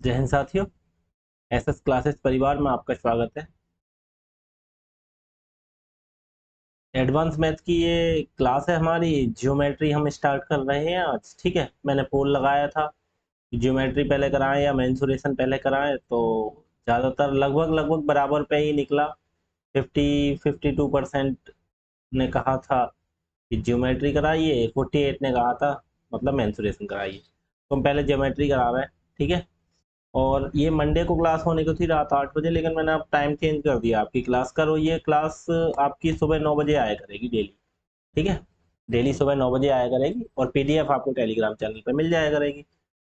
जय हिंद साथियों, SS classes परिवार में आपका स्वागत है। एडवांस मैथ की ये क्लास है हमारी। ज्योमेट्री हम स्टार्ट कर रहे हैं आज। ठीक है, मैंने पोल लगाया था कि ज्योमेट्री पहले कराएं या मेंसुरेशन पहले कराएं, तो ज़्यादातर लगभग लगभग बराबर पे ही निकला। 52% ने कहा था कि ज्योमेट्री कराइए, 48 ने कहा था मतलब मेंसुरेशन कराइए। तो हम पहले ज्योमेट्री करा रहे हैं। ठीक है, और ये मंडे को क्लास होने को थी रात 8 बजे, लेकिन मैंने अब टाइम चेंज कर दिया। आपकी क्लास करो, ये क्लास आपकी सुबह 9 बजे आया करेगी डेली। ठीक है, डेली सुबह 9 बजे आया करेगी और पीडीएफ आपको टेलीग्राम चैनल पे मिल जाया करेगी।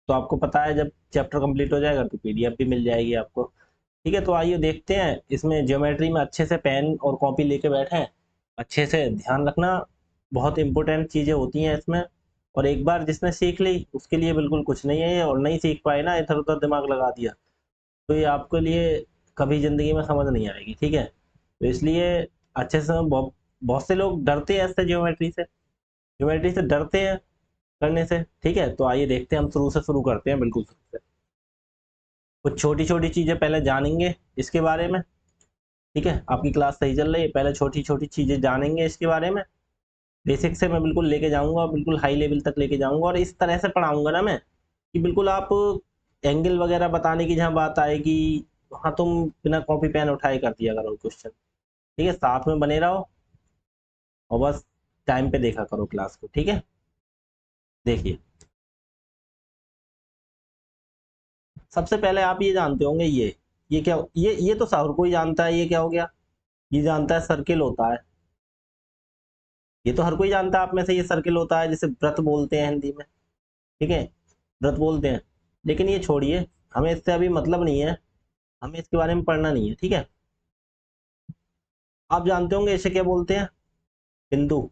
तो आपको पता है, जब चैप्टर कंप्लीट हो जाएगा तो पीडीएफ भी मिल जाएगी आपको। ठीक है, तो आइए देखते हैं। इसमें ज्योमेट्री में अच्छे से पेन और कॉपी लेके बैठे हैं, अच्छे से ध्यान रखना। बहुत इंपॉर्टेंट चीज़ें होती हैं इसमें, और एक बार जिसने सीख ली उसके लिए बिल्कुल कुछ नहीं है ये। और नहीं सीख पाए ना, इधर उधर दिमाग लगा दिया, तो ये आपके लिए कभी ज़िंदगी में समझ नहीं आएगी। ठीक है, तो इसलिए अच्छे से बहुत बहुत से लोग डरते हैं ऐसे ज्योमेट्री से डरते हैं करने से। ठीक है, तो आइए देखते हैं, हम शुरू से शुरू करते हैं, बिल्कुल शुरू से। कुछ छोटी छोटी चीज़ें पहले जानेंगे इसके बारे में। ठीक है, आपकी क्लास सही चल रही है, पहले छोटी छोटी चीज़ें जानेंगे इसके बारे में। बेसिक से मैं बिल्कुल लेके जाऊंगा, बिल्कुल हाई लेवल तक लेके जाऊंगा, और इस तरह से पढ़ाऊंगा ना मैं कि बिल्कुल आप एंगल वगैरह बताने की जहाँ बात आएगी, वहाँ तुम बिना कॉपी पेन उठाए कर दिया करो क्वेश्चन। ठीक है, साथ में बने रहो और बस टाइम पे देखा करो क्लास को। ठीक है, देखिए, सबसे पहले आप ये जानते होंगे, ये क्या, ये तो हर कोई जानता है। ये क्या हो गया, ये जानता है सर्किल होता है। ये तो हर कोई जानता है आप में से, ये सर्किल होता है जिसे वृत्त बोलते हैं हिंदी में। ठीक है, व्रत बोलते हैं। लेकिन ये छोड़िए, हमें इससे अभी मतलब नहीं है, हमें इसके बारे में पढ़ना नहीं है। ठीक है, आप जानते होंगे इसे क्या बोलते हैं, बिंदु।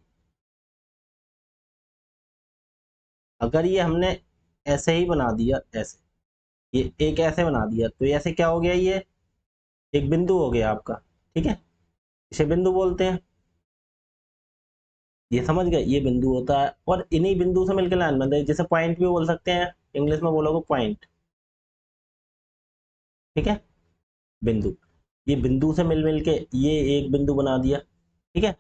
अगर ये हमने ऐसे ही बना दिया, ऐसे, ये एक ऐसे बना दिया, तो ये ऐसे क्या हो गया, ये एक बिंदु हो गया आपका। ठीक है, इसे बिंदु बोलते हैं। ये समझ गए, ये बिंदु होता है, और इन्हीं बिंदु से मिलकर लाइन बनता है, जैसे पॉइंट भी बोल सकते हैं, इंग्लिश में बोलोगे पॉइंट। ठीक है, बिंदु, ये बिंदु से मिल मिल के ये एक बिंदु बना दिया। ठीक है,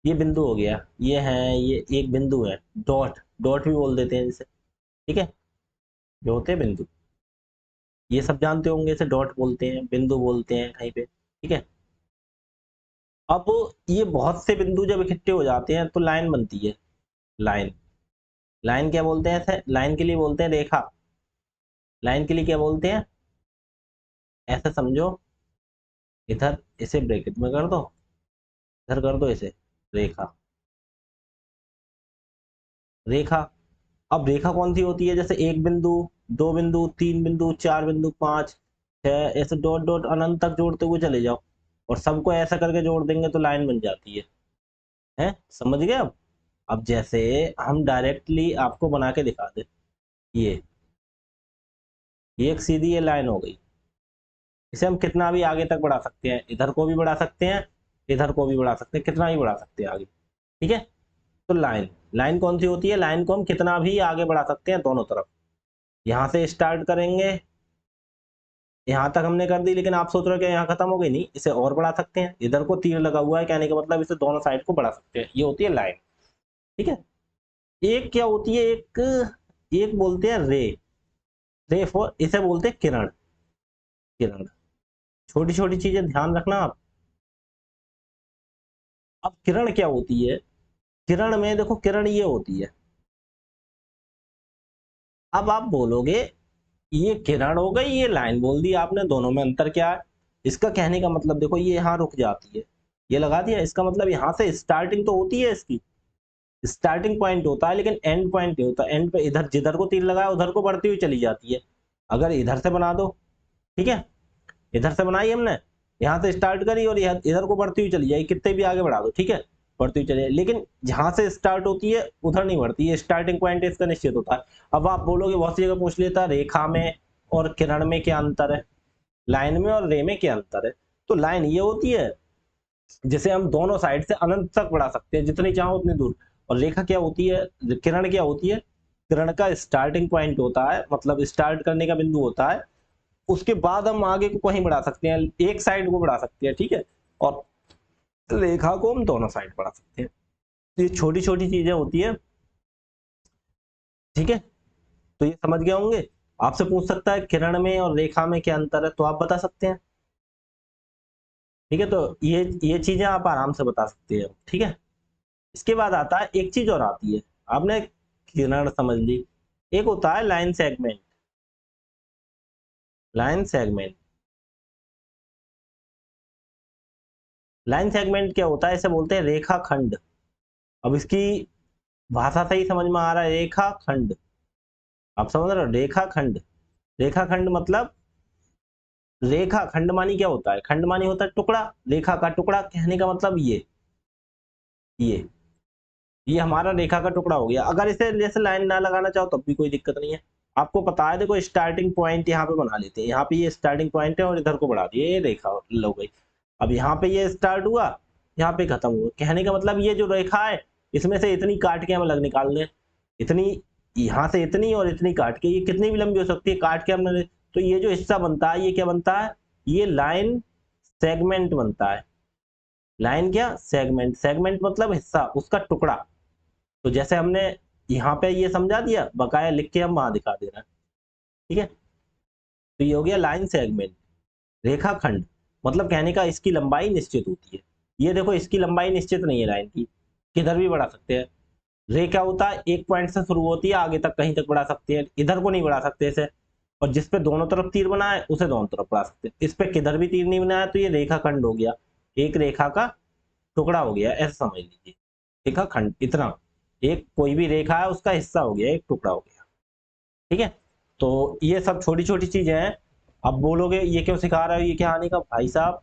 ये बिंदु हो गया, ये है, ये एक बिंदु है। डॉट, डॉट भी बोल देते हैं जिसे। ठीक है, जो होते हैं बिंदु, ये सब जानते होंगे, इसे डॉट बोलते हैं, बिंदु बोलते हैं कहीं पे। ठीक है, अब ये बहुत से बिंदु जब इकट्ठे हो जाते हैं तो लाइन बनती है। लाइन, लाइन क्या बोलते हैं, ऐसे लाइन के लिए बोलते हैं रेखा। लाइन के लिए क्या बोलते हैं, ऐसे समझो, इधर इसे ब्रैकेट में कर दो, इधर कर दो इसे रेखा। रेखा, अब रेखा कौन सी होती है, जैसे एक बिंदु, दो बिंदु, तीन बिंदु, चार बिंदु, पांच, छह, ऐसे डॉट डॉट अनंत तक जोड़ते हुए चले जाओ, और सबको ऐसा करके जोड़ देंगे तो लाइन बन जाती है। समझ गए अब जैसे हम डायरेक्टली आपको बना के दिखा दे, ये एक सीधी ये लाइन हो गई। इसे हम कितना भी आगे तक बढ़ा सकते हैं, इधर को भी बढ़ा सकते हैं, इधर को भी बढ़ा सकते हैं, कितना भी बढ़ा सकते हैं आगे। ठीक है, तो लाइन, लाइन कौन सी होती है, लाइन को हम कितना भी आगे बढ़ा सकते हैं दोनों तरफ। यहाँ से स्टार्ट करेंगे, यहाँ तक हमने कर दी, लेकिन आप सोच रहे हो कि यहाँ खत्म हो गई, नहीं, इसे और बढ़ा सकते हैं। इधर को तीर लगा हुआ है, कहने का मतलब इसे दोनों साइड को बढ़ा सकते हैं, ये होती है लाइन। ठीक है, एक क्या होती है, एक, एक बोलते हैं रे। रे फॉर, इसे बोलते हैं किरण। किरण, छोटी छोटी चीजें ध्यान रखना आप। अब किरण क्या होती है, किरण में देखो, किरण ये होती है। अब आप बोलोगे ये किरण हो गई, ये लाइन बोल दी आपने, दोनों में अंतर क्या है। इसका कहने का मतलब देखो, ये यहाँ रुक जाती है, ये लगा दिया, इसका मतलब यहाँ से स्टार्टिंग तो होती है इसकी, स्टार्टिंग पॉइंट होता है, लेकिन एंड पॉइंट नहीं होता। एंड पे इधर जिधर को तीर लगाया उधर को बढ़ती हुई चली जाती है। अगर इधर से बना दो, ठीक है, इधर से बनाई हमने, यहाँ से स्टार्ट करी और इधर को बढ़ती हुई चली जाएगी, कितने भी आगे बढ़ा दो। ठीक है, बढ़ती हुई चले, लेकिन जहां से स्टार्ट होती है उधर नहीं बढ़ती है, स्टार्टिंग पॉइंट इसका निश्चित होता है। अब आप बोलोगे, बहुत सी जगह पूछ लेता रेखा में और किरण में क्या अंतर है, लाइन में और रे में क्या अंतर है। तो लाइन ये होती है जिसे हम दोनों साइड से अनंत तक बढ़ा सकते हैं, जितनी चाहो उतनी दूर। और रेखा क्या होती है, किरण क्या होती है, किरण का स्टार्टिंग पॉइंट होता है, मतलब स्टार्ट करने का बिंदु होता है, उसके बाद हम आगे को कहीं बढ़ा सकते हैं, एक साइड को बढ़ा सकते हैं, ठीक है, और रेखा को हम दोनों साइड बढ़ा सकते हैं। ये छोटी छोटी चीजें होती है, ठीक है। तो ये समझ गए होंगे। आपसे पूछ सकता है किरण में और रेखा में क्या अंतर है, तो आप बता सकते हैं, ठीक है। तो ये चीजें आप आराम से बता सकते हैं, ठीक है। इसके बाद आता है एक चीज और आती है, आपने किरण समझ ली, एक होता है line segment. Line segment, line segment क्या होता है, इसे बोलते हैं रेखा खंड। अब इसकी भाषा सही समझ में आ रहा है, रेखा खंड, आप समझ रहे हो, रेखा खंड। रेखा खंड मतलब, रेखा खंड मानी क्या होता है, खंड मानी होता है टुकड़ा, रेखा का टुकड़ा, कहने का मतलब ये ये हमारा रेखा का टुकड़ा हो गया। अगर इसे जैसे लाइन ना लगाना चाहो तब भी कोई दिक्कत नहीं है, आपको पता है। देखो स्टार्टिंग पॉइंट यहाँ पे बना लेते हैं, यहाँ पे ये स्टार्टिंग पॉइंट है और इधर को बढ़ा दिए, ये रेखा हो गई। अब यहाँ पे ये स्टार्ट हुआ, यहाँ पे खत्म हुआ, कहने का मतलब ये जो रेखा है इसमें से इतनी काट के हम अलग निकाल दें, इतनी यहाँ से, इतनी और इतनी काट के, ये कितनी भी लंबी हो सकती है, काट के हमने, तो ये जो हिस्सा बनता है ये क्या बनता है, ये लाइन सेगमेंट बनता है। लाइन क्या, सेगमेंट, सेगमेंट मतलब हिस्सा, उसका टुकड़ा। तो जैसे हमने यहाँ पे ये समझा दिया, बकाया लिख के हम वहां दिखा दे रहे हैं, ठीक है। तो ये हो गया लाइन सेगमेंट। रेखाखंड मतलब कहने का इसकी लंबाई निश्चित होती है। ये देखो इसकी लंबाई निश्चित नहीं है लाइन की, किधर भी बढ़ा सकते हैं। रे क्या होता है, एक पॉइंट से शुरू होती है, आगे तक कहीं तक बढ़ा सकते हैं, इधर को नहीं बढ़ा सकते इसे। और जिस पे दोनों तरफ तीर बना है उसे दोनों तरफ बढ़ा सकते हैं, इस पे किधर भी तीर नहीं बनाया, तो ये रेखाखंड हो गया, एक रेखा का टुकड़ा हो गया, ऐसा समझ लीजिए। रेखाखंड इतना, एक कोई भी रेखा है उसका हिस्सा हो गया, एक टुकड़ा हो गया, ठीक है। तो ये सब छोटी छोटी चीजें हैं। अब बोलोगे ये क्यों सिखा रहे हो, ये क्या आने का, भाई साहब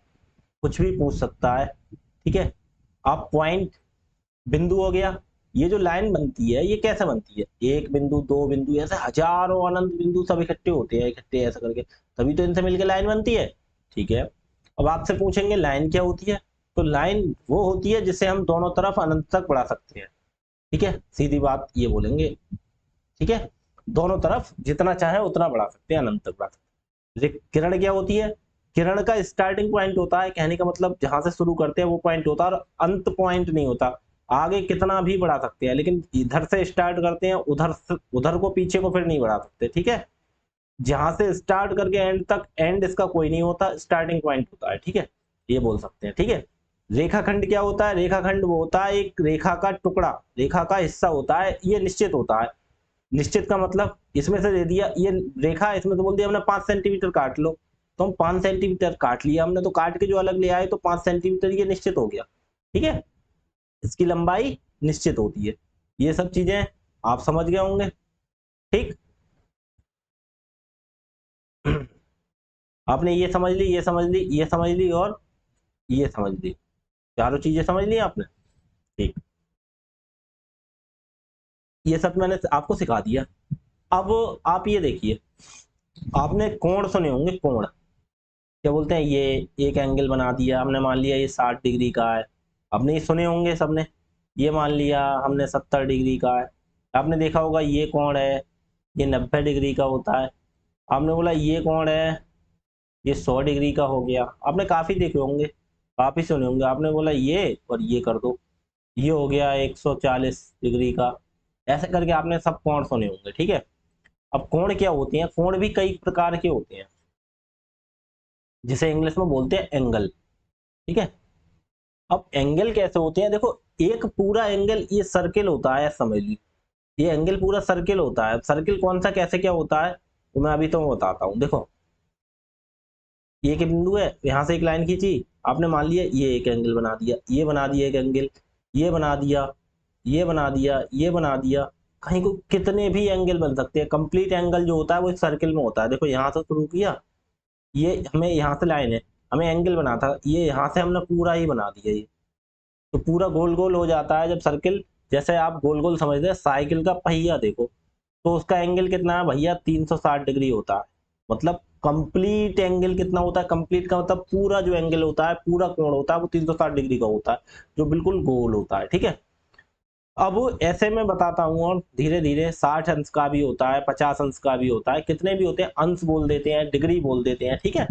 कुछ भी पूछ सकता है, ठीक है। आप पॉइंट, बिंदु हो गया, ये जो लाइन बनती है ये कैसे बनती है, एक बिंदु, दो बिंदु, ऐसे हजारों अनंत बिंदु सब इकट्ठे होते हैं, इकट्ठे ऐसा करके तभी तो इनसे मिलकर लाइन बनती है, ठीक है। अब आपसे पूछेंगे लाइन क्या होती है, तो लाइन वो होती है जिसे हम दोनों तरफ अनंत तक बढ़ा सकते हैं, ठीक है, सीधी बात ये बोलेंगे, ठीक है। दोनों तरफ जितना चाहे उतना बढ़ा सकते हैं, अनंत तक बढ़ा सकते हैं। किरण क्या होती है, किरण का स्टार्टिंग पॉइंट होता है, कहने का मतलब जहां से शुरू करते हैं वो पॉइंट होता है, और अंत पॉइंट नहीं होता। आगे कितना भी बढ़ा सकते हैं, लेकिन इधर से स्टार्ट करते हैं, उधर को पीछे को फिर नहीं बढ़ा सकते, ठीक है। जहां से स्टार्ट करके एंड तक, एंड इसका कोई नहीं होता, स्टार्टिंग पॉइंट होता है, ठीक है, ये बोल सकते हैं, ठीक है। रेखाखंड क्या होता है, रेखाखंड वो होता है एक रेखा का टुकड़ा, रेखा का हिस्सा होता है, ये निश्चित होता है। निश्चित का मतलब इसमें से दे दिया, ये रेखा इसमें तो बोल दिया हमने 5 सेंटीमीटर काट लो, तो हम 5 सेंटीमीटर काट लिया हमने, तो काट के जो अलग ले आए तो 5 सेंटीमीटर, ये निश्चित हो गया, ठीक है। इसकी लंबाई निश्चित होती है। ये सब चीजें आप समझ गए होंगे, ठीक। आपने ये समझ ली, ये समझ ली, ये समझ ली और ये समझ ली, चारों चीजें समझ ली आपने, ठीक। ये सब मैंने आपको सिखा दिया। अब आप ये देखिए, आपने कोण सुने होंगे, कोण क्या बोलते हैं, ये एक एंगल बना दिया हमने, मान लिया ये 60 डिग्री का है, आपने ये सुने होंगे सबने। ये मान लिया हमने 70 डिग्री का है। आपने देखा होगा ये कोण है, ये 90 डिग्री का होता है। आपने बोला ये कोण है, ये 100 डिग्री का हो गया। आपने काफी देखे होंगे, काफी सुने होंगे। आपने बोला ये और ये कर दो, ये हो गया 140 डिग्री का, ऐसे करके आपने सब कोण सुने होंगे, ठीक है। अब कोण क्या होते हैं, कोण भी कई प्रकार के होते हैं, जिसे इंग्लिश में बोलते हैं एंगल, ठीक है। अब एंगल कैसे होते हैं, देखो एक पूरा एंगल, ये सर्किल होता है समझ लीजिए, ये एंगल पूरा सर्किल होता है। सर्किल कौन सा कैसे क्या होता है, तो मैं अभी तो बताता हूँ। देखो ये एक बिंदु है, यहाँ से एक लाइन खींची आपने, मान लिया ये एक एंगल बना दिया, ये बना दिया एक एंगल, ये बना दिया, ये बना दिया, ये बना दिया, कहीं को कितने भी एंगल बन सकते हैं। कंप्लीट एंगल जो होता है वो एक सर्किल में होता है। देखो यहाँ से शुरू किया, ये हमें यहाँ से लाइन है, हमें एंगल बना था, ये यहाँ से हमने पूरा ही बना दिया, ये तो पूरा गोल गोल हो जाता है जब सर्किल। जैसे आप गोल गोल समझते हैं, साइकिल का पहिया देखो, तो उसका एंगल कितना है भैया, 360 डिग्री होता है। मतलब कंप्लीट एंगल कितना होता है, कंप्लीट का मतलब पूरा जो एंगल होता है, पूरा कोण होता है वो 360 डिग्री का होता है, जो बिल्कुल गोल होता है, ठीक है। अब ऐसे में बताता हूँ और धीरे धीरे 60 अंश का भी होता है, 50 अंश का भी होता है, कितने भी होते हैं, अंश बोल देते हैं, डिग्री बोल देते हैं, ठीक है।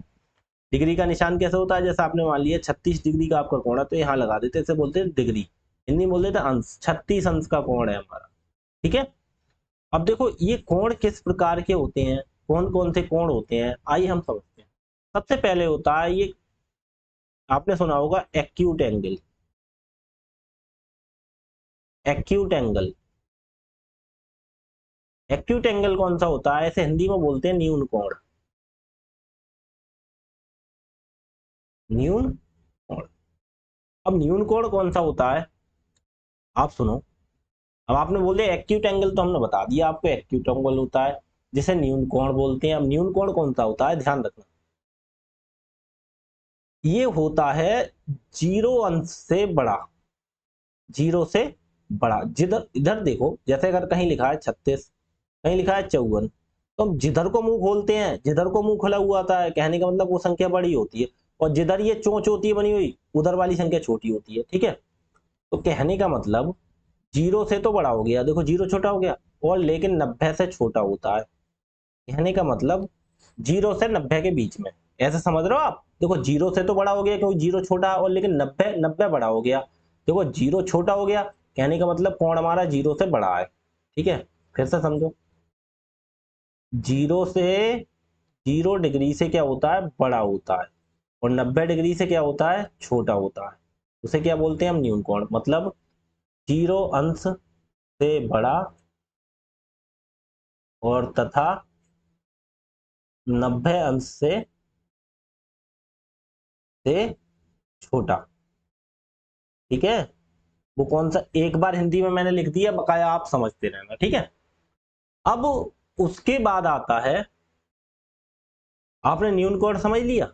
डिग्री का निशान कैसे होता है, जैसे आपने मान लिया 36 डिग्री का आपका कोण है तो यहाँ लगा देते हैं, इसे बोलते हैं डिग्री, हिंदी में बोल देते हैं अंश। 36 अंश का कोण है हमारा, ठीक है। अब देखो ये कोण किस प्रकार के होते हैं, कौन कौन से कोण होते हैं, आइए हम समझते हैं। सबसे पहले होता है ये, आपने सुना होगा acute angle. Acute angle, acute angle कौन सा होता है, ऐसे हिंदी में बोलते हैं न्यून कोण। न्यून कोण। अब न्यून कोण कौन सा होता है, आप सुनो। अब आपने बोल दिया एक्यूट एंगल, तो हमने बता दिया आपको एक्यूट एंगल होता है जिसे न्यून कोण बोलते हैं। अब न्यून कोण कौन सा होता है, ध्यान रखना, ये होता है जीरो अंश से बड़ा, जीरो से बड़ा। जिधर इधर देखो, जैसे अगर कहीं लिखा है 36, कहीं लिखा है 54, तो हम जिधर को मुंह खोलते हैं, जिधर को मुंह खुला हुआ आता है, कहने का मतलब वो संख्या बड़ी होती है, और जिधर ये चोंच होती है बनी हुई, उधर वाली संख्या छोटी होती है, ठीक है। तो कहने का मतलब जीरो से तो बड़ा हो गया, देखो जीरो छोटा हो गया, और लेकिन 90 से छोटा होता है। कहने का मतलब जीरो से 90 के बीच में, ऐसे समझ रहे हो आप। देखो जीरो से तो बड़ा हो गया क्योंकि जीरो छोटा है, और लेकिन 90 90 बड़ा हो गया, देखो जीरो छोटा हो गया, कहने का मतलब कोण हमारा जीरो से बड़ा है, ठीक है। फिर से समझो, जीरो से, जीरो डिग्री से क्या होता है, बड़ा होता है, और 90 डिग्री से क्या होता है, छोटा होता है। उसे क्या बोलते हैं हम, न्यून कोण। मतलब जीरो अंश से बड़ा और तथा 90 अंश से छोटा, ठीक है। वो कौन सा, एक बार हिंदी में मैंने लिख दिया, बकाया आप समझते रहना, ठीक है। अब उसके बाद आता है, आपने न्यून कोण समझ लिया,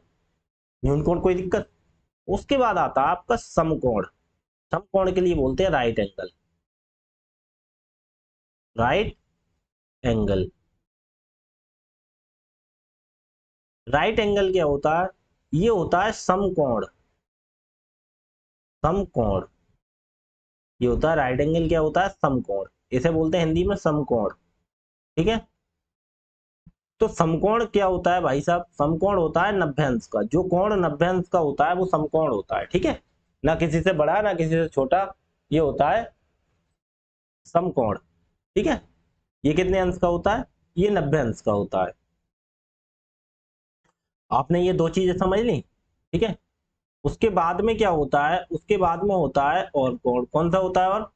न्यून कोण कोई दिक्कत। उसके बाद आता है आपका समकोण। समकोण के लिए बोलते हैं right angle. Right angle, right angle क्या होता है, ये होता है समकोण। समकोण, ये होता है राइट एंगल, क्या होता है, समकोण। इसे बोलते हैं हिंदी में समकोण, ठीक है। तो समकोण क्या होता है भाई साहब, समकोण होता है 90 अंश का। जो कोण 90 अंश का होता है वो समकोण होता है, ठीक है। ना किसी से बड़ा ना किसी से छोटा, ये होता है समकोण, ठीक है। ये कितने अंश का होता है, ये 90 अंश का होता है। आपने ये दो चीजें समझ ली, ठीक है। उसके बाद में क्या होता है, उसके बाद में होता है और कोण, कौन सा होता है, और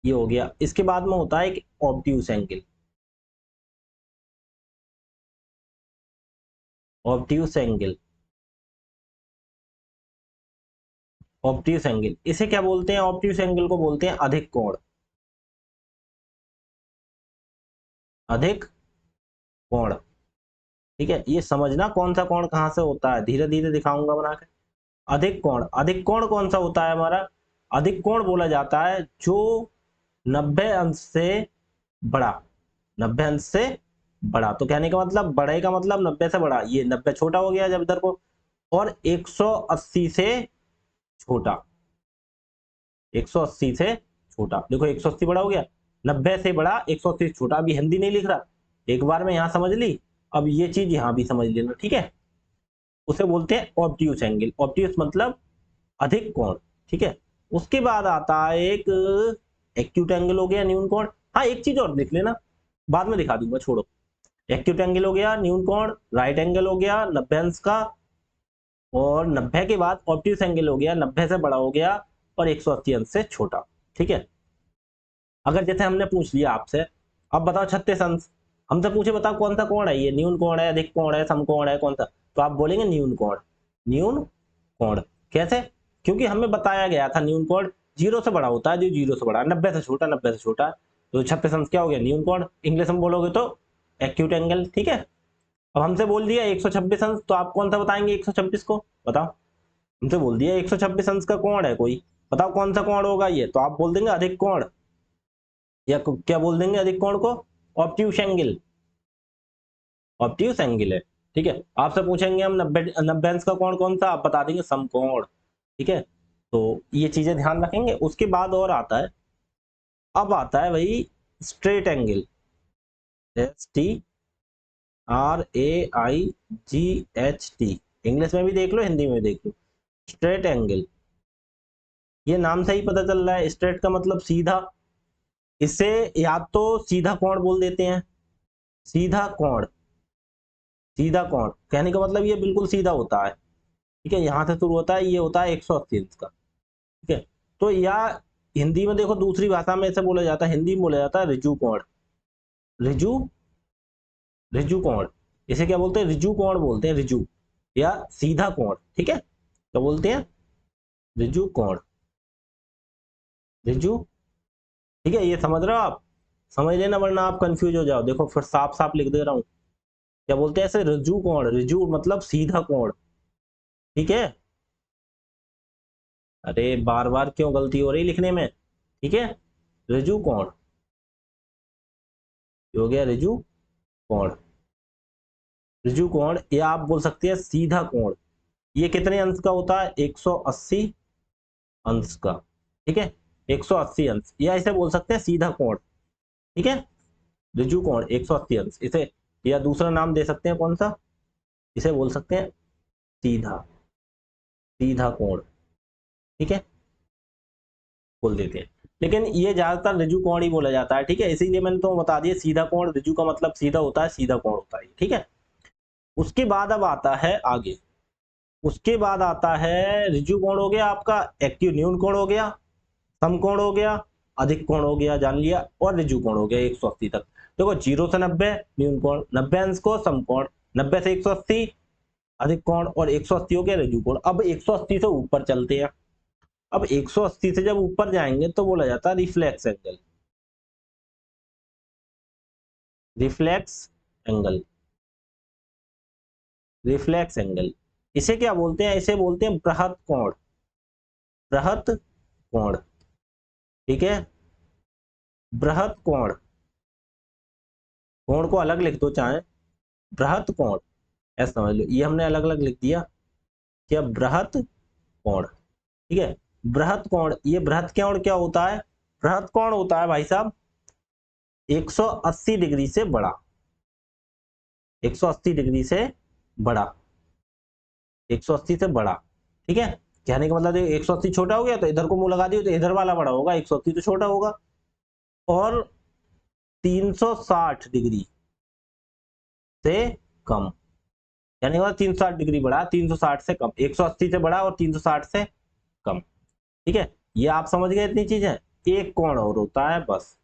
ये हो गया। इसके बाद में होता है एक obtuse angle. Obtuse angle, obtuse angle, इसे क्या बोलते हैं, ऑब्ट्यूस एंगल को बोलते हैं अधिक कोण। अधिक कोण, ठीक है। ये समझना कौन सा कोण कहां से होता है, धीरे धीरे दिखाऊंगा बना के। अधिक कोण, अधिक कोण कौन सा होता है हमारा, अधिक कोण बोला जाता है जो 90 अंश से बड़ा, 90 अंश से बड़ा। तो कहने का मतलब, बड़े का मतलब 90 से बड़ा, ये 90 छोटा हो गया जब इधर को, और 180 से छोटा, 180 से छोटा। देखो 180 बड़ा हो गया, 90 से बड़ा, 180 से छोटा। अभी हिंदी नहीं लिख रहा, एक बार में यहां समझ ली, अब ये चीज यहां भी समझ लेना, ठीक है। उसे बोलते हैं ऑब्ट्यूस एंगल। ऑब्ट्यूस मतलब अधिक कोण, ठीक है। उसके बाद आता है एक एक्यूट एंगल हो गया, न्यून कोण। हाँ एक चीज और देख लेना, बाद में दिखा दूंगा, छोड़ो। एक्यूट एंगल हो गया, न्यून कोण, राइट एंगल हो गया 90 अंश का, और 90 के बाद ऑब्ट्यूस एंगल हो गया 90 से बड़ा हो गया, और 180 अंश से छोटा, ठीक है। अगर जैसे हमने पूछ लिया आपसे, अब बताओ 36 अंश, हमसे पूछे बताओ कौन सा कोण है, ये न्यून कोण है, अधिक कोण है, समकोण है, कौन सा, तो आप बोलेंगे न्यून कोण। न्यून कोण कैसे, क्योंकि हमें बताया गया था न्यून कोण जीरो से बड़ा होता है, जो जीरो से बड़ा, 90 से छोटा, 90 से छोटा। तो 36 अंश क्या हो गया, न्यून कोण। इंग्लिश में बोलोगे तो एक्यूट एंगल, ठीक है। अब हमसे बोल दिया 126 अंश, तो आप कौन सा बताएंगे 126 को, बताओ। हमसे बोल दिया 126 अंश का कोण है कोई, बताओ कौन सा कोण होगा ये, तो आप बोल देंगे अधिक कोण, या क्या बोल देंगे अधिक कोण को, ऑब्ट्यूस एंगल। ऑब्ट्यूस एंगल है, ठीक है। आपसे पूछेंगे हम 90 अंश का कोण कौन सा, आप बता देंगे समकोण, ठीक है। तो ये चीजें ध्यान रखेंगे। उसके बाद और आता है अब आता है भाई स्ट्रेट एंगल, STRAIGHT, इंग्लिश में भी देख लो हिंदी में भी देख लो, स्ट्रेट एंगल। ये नाम से ही पता चल रहा है, स्ट्रेट का मतलब सीधा। इसे या तो सीधा कोण बोल देते हैं, सीधा कोण, सीधा कोण कहने का मतलब ये बिल्कुल सीधा होता है, ठीक है, यहां से शुरू होता है, ये होता है 180 अंश का, ठीक है। तो या हिंदी में देखो दूसरी भाषा में ऐसे बोला जाता है, हिंदी में बोला जाता है ऋजु कोण, ऋजु, ऋजु कोण, इसे क्या बोलते हैं, ऋजु कोण बोलते हैं, ऋजु या सीधा कोण, ठीक है, तो बोलते हैं ऋजु कोण, ऋजु, ठीक है। ये समझ रहे हो आप, समझ लेना वरना आप कंफ्यूज हो जाओ, देखो फिर साफ साफ लिख दे रहा हूं, क्या बोलते हैं ऐसे, ऋजु कोण, ऋजु मतलब सीधा कोण, ठीक है। अरे बार बार क्यों गलती हो रही लिखने में, ठीक है, ऋजु कोण, हो गया ऋजु कोण, ऋजु कोण, या आप बोल सकते हैं सीधा कोण। ये कितने अंश का होता है, 180 अंश का, ठीक है, 180 अंश, या इसे बोल सकते हैं सीधा कोण, ठीक है, ऋजु कोण 180 अंश, इसे या दूसरा नाम दे सकते हैं कौन सा, इसे बोल सकते हैं सीधा, सीधा कोण, ठीक है, बोल देते हैं। लेकिन ये ज्यादातर ऋजु कोण ही बोला जाता है, ठीक है, इसीलिए मैंने तो बता दिया सीधा कोण, ऋजु का मतलब सीधा होता है, सीधा कोण होता है, ठीक है। उसके बाद अब आता है आगे, उसके बाद आता है ऋजु कोण हो गया आपका, एक्टिव न्यून कोण हो गया, समकोण हो गया, अधिक कोण हो गया, जान लिया, और ऋजु कोण हो गया 180 तक। देखो 0 से 90 न्यून कोण, 90 अंश को समकोण, 90 से 180 अधिक कोण, और 180 हो गया ऋजु कोण। अब 180 से ऊपर चलते हैं, अब 180 से जब ऊपर जाएंगे तो बोला जाता है reflex angle, reflex angle, reflex angle, इसे क्या बोलते हैं, इसे बोलते हैं बृहत कोण, बृहत कोण, ठीक है, बृहत कोण, कोण को अलग लिख दो चाहे, बृहत कोण, ऐसा समझ लो, ये हमने अलग अलग लिख दिया, क्या बृहत कोण, ठीक है। बृहत कोण, ये बृहत कोण क्या होता है, बृहत कोण होता है भाई साहब 180 डिग्री से बड़ा, 180 डिग्री से बड़ा, 180 से बड़ा, ठीक है। कहने का मतलब 180 छोटा हो गया तो इधर को मुंह लगा दियो तो इधर वाला बड़ा होगा, 180 तो छोटा होगा, और 360 डिग्री से कम, यानी कि 360 डिग्री बड़ा, 360 से कम, 180 से बड़ा और 360 से कम, ठीक है। ये आप समझ गए इतनी चीजें। एक कोण और होता है बस,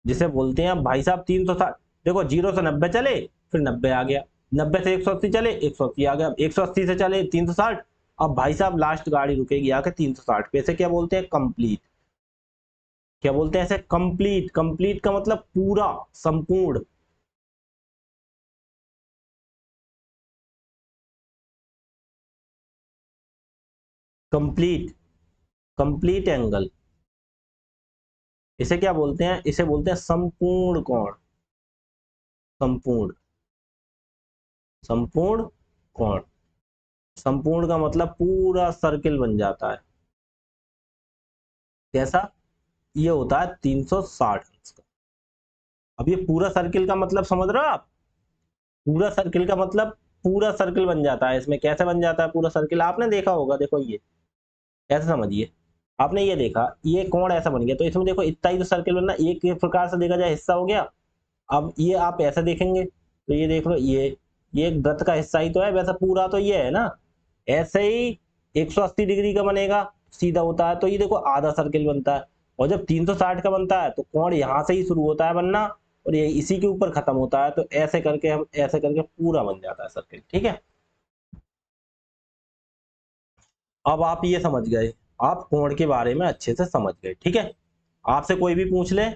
जिसे बोलते हैं भाई साहब 360, देखो 0 से 90 चले फिर 90 आ गया, 90 से 180 चले 180 आ गया, 180 से चले 360, अब भाई साहब लास्ट गाड़ी रुकेगी आके 360 पे, से क्या बोलते हैं कंप्लीट, क्या बोलते हैं ऐसे कंप्लीट, कंप्लीट का मतलब पूरा, संपूर्ण, कंप्लीट, कंप्लीट एंगल, इसे क्या बोलते हैं, इसे बोलते हैं संपूर्ण कोण, संपूर्ण, संपूर्ण कोण, संपूर्ण का मतलब पूरा सर्किल बन जाता है, कैसा, ये होता है 360 अंश का। अब ये पूरा सर्किल का मतलब समझ रहे हो आप, पूरा सर्किल का मतलब पूरा सर्किल बन जाता है, इसमें कैसे बन जाता है पूरा सर्किल, आपने देखा होगा, देखो ये ऐसे समझिए, आपने ये देखा ये कोण ऐसा बन गया, तो इसमें देखो इतना ही तो सर्किल बनना, एक प्रकार से देखा जाए हिस्सा हो गया। अब ये आप ऐसा देखेंगे तो ये देख लो, ये एक वृत्त का हिस्सा ही तो है, वैसा पूरा तो ये है ना, ऐसे ही 180 डिग्री का बनेगा सीधा होता है, तो ये देखो आधा सर्किल बनता है, और जब 360 का बनता है तो कोण यहाँ से ही शुरू होता है बनना, और ये इसी के ऊपर खत्म होता है, तो ऐसे करके हम ऐसे करके पूरा बन जाता है सर्किल, ठीक है। अब आप ये समझ गए, आप कोण के बारे में अच्छे से समझ गए, ठीक है। आपसे कोई भी पूछ ले,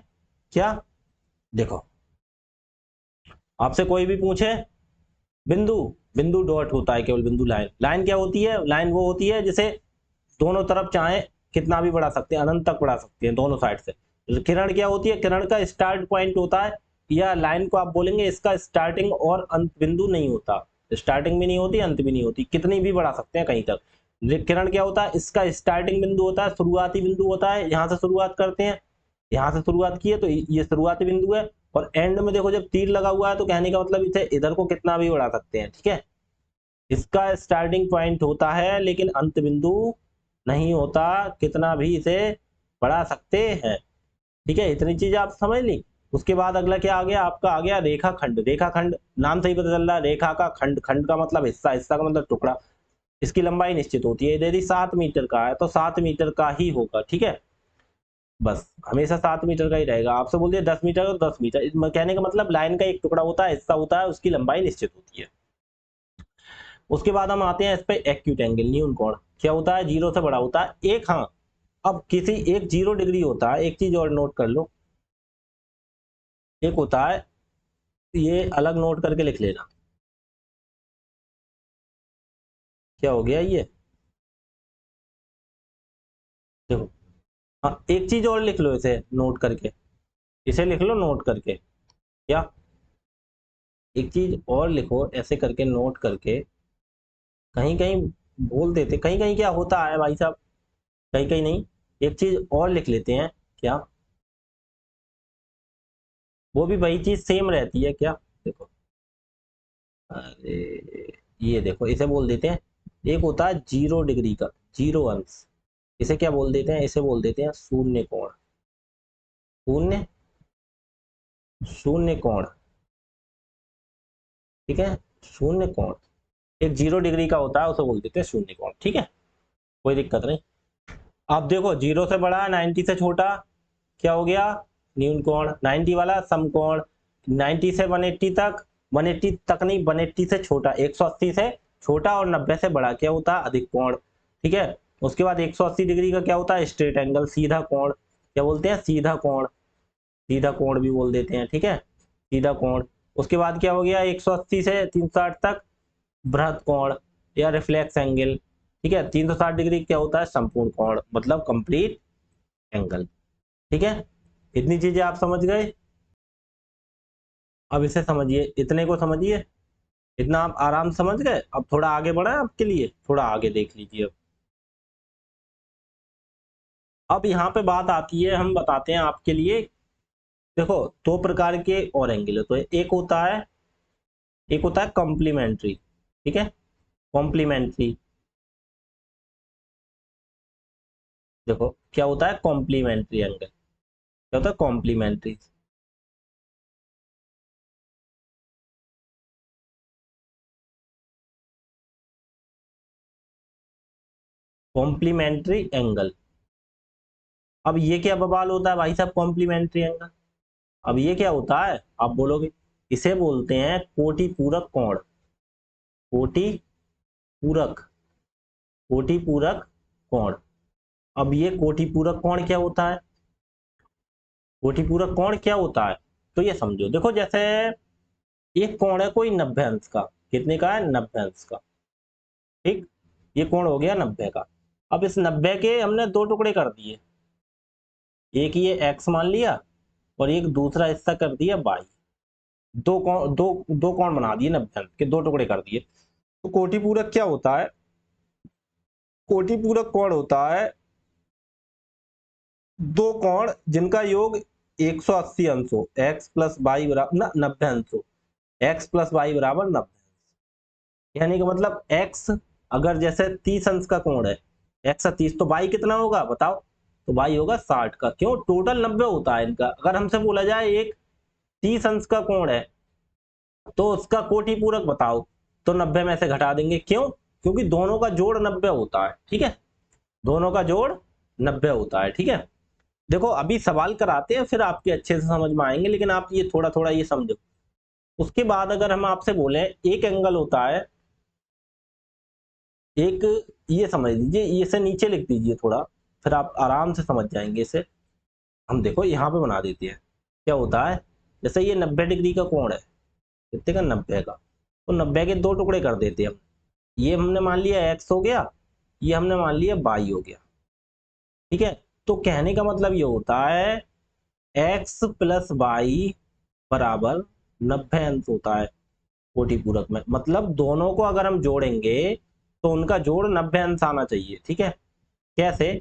क्या, देखो आपसे कोई भी पूछे, बिंदु, बिंदु डॉट होता है केवल, बिंदु लाइन, लाइन क्या होती है, लाइन वो होती है जिसे दोनों तरफ चाहे कितना भी बढ़ा सकते हैं, अनंत तक बढ़ा सकते हैं दोनों साइड से। किरण क्या होती है, किरण का स्टार्ट पॉइंट होता है, या लाइन को आप बोलेंगे इसका स्टार्टिंग और अंत बिंदु नहीं होता, स्टार्टिंग भी नहीं होती अंत भी नहीं होती, कितनी भी बढ़ा सकते हैं कहीं तक। किरण क्या होता है, इसका स्टार्टिंग बिंदु होता है, शुरुआती बिंदु होता है, यहाँ से शुरुआत करते हैं, यहाँ से शुरुआत की है तो ये शुरुआती बिंदु है, और एंड में देखो जब तीर लगा हुआ है तो कहने का मतलब इसे इधर को कितना भी बढ़ा सकते हैं, ठीक है। इसका स्टार्टिंग पॉइंट होता है लेकिन अंत बिंदु नहीं होता, कितना भी इसे बढ़ा सकते हैं, ठीक है। इतनी चीज आप समझ ली। उसके बाद अगला क्या आ गया, आपका आ गया रेखाखंड। रेखाखंड नाम से ही पता चल रहा है, रेखा का खंड, खंड का मतलब हिस्सा, हिस्सा का मतलब टुकड़ा। इसकी लंबाई निश्चित होती है, यदि 7 मीटर का है तो 7 मीटर का ही होगा, ठीक है। बस हमेशा 7 मीटर का ही रहेगा। आपसे बोल दिया 10 मीटर तो 10 मीटर, कहने का मतलब लाइन का एक टुकड़ा होता है, हिस्सा होता है, उसकी लंबाई निश्चित होती है। उसके बाद हम आते हैं इस पे एक्यूट एंगल, न्यून कोण। क्या होता है, जीरो से बड़ा होता है एक। हाँ, अब किसी एक 0 डिग्री होता है, एक चीज और नोट कर लो, एक होता है, ये अलग नोट करके लिख लेना। क्या हो गया ये, देखो। हाँ, एक चीज और लिख लो इसे नोट करके, इसे लिख लो नोट करके। क्या, एक चीज और लिखो ऐसे करके नोट करके। कहीं कहीं बोल देते, कहीं कहीं क्या होता है भाई साहब, कहीं कहीं नहीं, एक चीज और लिख लेते हैं। क्या, वो भी वही चीज सेम रहती है क्या, देखो। अरे ये देखो, इसे बोल देते हैं, एक होता है 0 डिग्री का, 0 अंश, इसे क्या बोल देते हैं, इसे बोल देते हैं शून्य कोण। शून्य, शून्य कोण, ठीक है। शून्य कोण एक 0 डिग्री का होता है, उसे बोल देते हैं शून्य कोण, ठीक है। कोई दिक्कत नहीं। अब देखो 0 से बड़ा, 90 से छोटा, क्या हो गया, न्यून कोण। 90 वाला समकोण, 90 से 180 तक, 180 तक नहीं, 180 से छोटा, 180 से छोटा, और 90 से बड़ा क्या होता है, अधिक कोण, ठीक है। उसके बाद 180 डिग्री का क्या होता है, स्ट्रेट एंगल, सीधा कोण। क्या बोलते हैं, सीधा कोण, सीधा कोण भी बोल देते हैं, ठीक है, सीधा कोण। उसके बाद क्या हो गया, 180 से 360 तक बृहत कोण या रिफ्लेक्स एंगल, ठीक है। 360 डिग्री क्या होता है, संपूर्ण कोण, मतलब कंप्लीट एंगल, ठीक है। इतनी चीजें आप समझ गए। अब इसे समझिए, इतने को समझिए, इतना आप आराम से समझ गए। अब थोड़ा आगे बढ़ा है आपके लिए, थोड़ा आगे देख लीजिए। अब यहाँ पे बात आती है, हम बताते हैं आपके लिए। देखो, दो प्रकार के और एंगल होते हैं, एक होता है कॉम्प्लीमेंट्री, ठीक है, कॉम्प्लीमेंट्री। देखो क्या होता है कॉम्प्लीमेंट्री एंगल, क्या होता है कॉम्प्लीमेंट्री। कॉम्प्लीमेंट्री एंगल, अब ये क्या बवाल होता है भाई साहब, कॉम्प्लीमेंट्री एंगल। अब ये क्या होता है, आप बोलोगे, इसे बोलते हैं कोटि पूरक कोण। कोटि पूरक, कोटि पूरक कोण। अब ये कोटि पूरक कोण क्या होता है, कोटि पूरक कोण क्या होता है, तो ये समझो। देखो जैसे एक कोण है कोई 90 अंश का, कितने का है, 90 अंश का, ठीक। ये कोण हो गया 90 का। अब इस 90 के हमने दो टुकड़े कर दिए, एक ये एक्स मान लिया, और एक दूसरा हिस्सा कर दिया वाई। दो कोण, दो कोण बना दिए, 90 अंश के दो टुकड़े कर दिए। तो कोटि पूरक क्या होता है, कोटि पूरक कोण होता है दो कोण जिनका योग 180 अंश हो, एक्स प्लस वाई बराबर 90 अंश हो, एक्स प्लस वाई बराबर 90। यानी कि मतलब एक्स अगर जैसे 30 अंश का कोण है, एक्स 30, तो वाई कितना होगा बताओ, तो वाई होगा 60 का। क्यों, टोटल 90 होता है इनका। अगर हमसे बोला जाए एक 30 अंश का कोण है तो उसका कोटि पूरक बताओ, तो 90 में से घटा देंगे। क्यों, क्योंकि दोनों का जोड़ 90 होता है, ठीक है, दोनों का जोड़ 90 होता है, ठीक है। देखो अभी सवाल कराते हैं, फिर आपके अच्छे से समझ में आएंगे, लेकिन आप ये थोड़ा थोड़ा ये समझो। उसके बाद अगर हम आपसे बोले एक एंगल होता है, एक, ये समझ लीजिए, ये से नीचे लिख दीजिए थोड़ा, फिर आप आराम से समझ जाएंगे इसे। हम देखो यहाँ पे बना देते हैं। क्या होता है, जैसे ये 90 डिग्री का कोण है, कितने का, 90 का, तो 90 के दो टुकड़े कर देते हैं हम। ये हमने मान लिया एक्स हो गया, ये हमने मान लिया वाई हो गया, ठीक है। तो कहने का मतलब ये होता है एक्स प्लस वाई बराबर 90 अंश होता है कोटि पूरक में। मतलब दोनों को अगर हम जोड़ेंगे तो उनका जोड़ 90 अंश आना चाहिए, ठीक है। कैसे,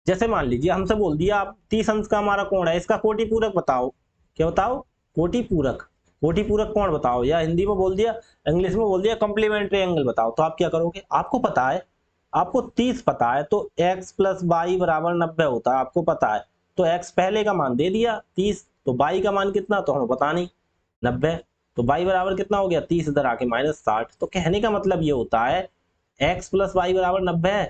जैसे मान लीजिए हमसे बोल दिया आप 30 अंश का हमारा कोण है, इसका कोटि पूरक बताओ। क्या बताओ? कोटि पूरक। कोटि पूरक कोण बताओ, या हिंदी में बोल दिया, इंग्लिश में बोल दिया कॉम्प्लीमेंट्री एंगल बताओ। तो आप क्या करोगे? आपको पता है, आपको 30 पता है, तो x प्लस वाई बराबर 90 होता है, आपको पता है। तो x पहले का मान दे दिया 30, तो y का मान कितना तो हमें पता नहीं, 90। तो y बराबर कितना हो गया? 30 इधर आके -60। तो कहने का मतलब ये होता है x प्लस वाई बराबर 90 है,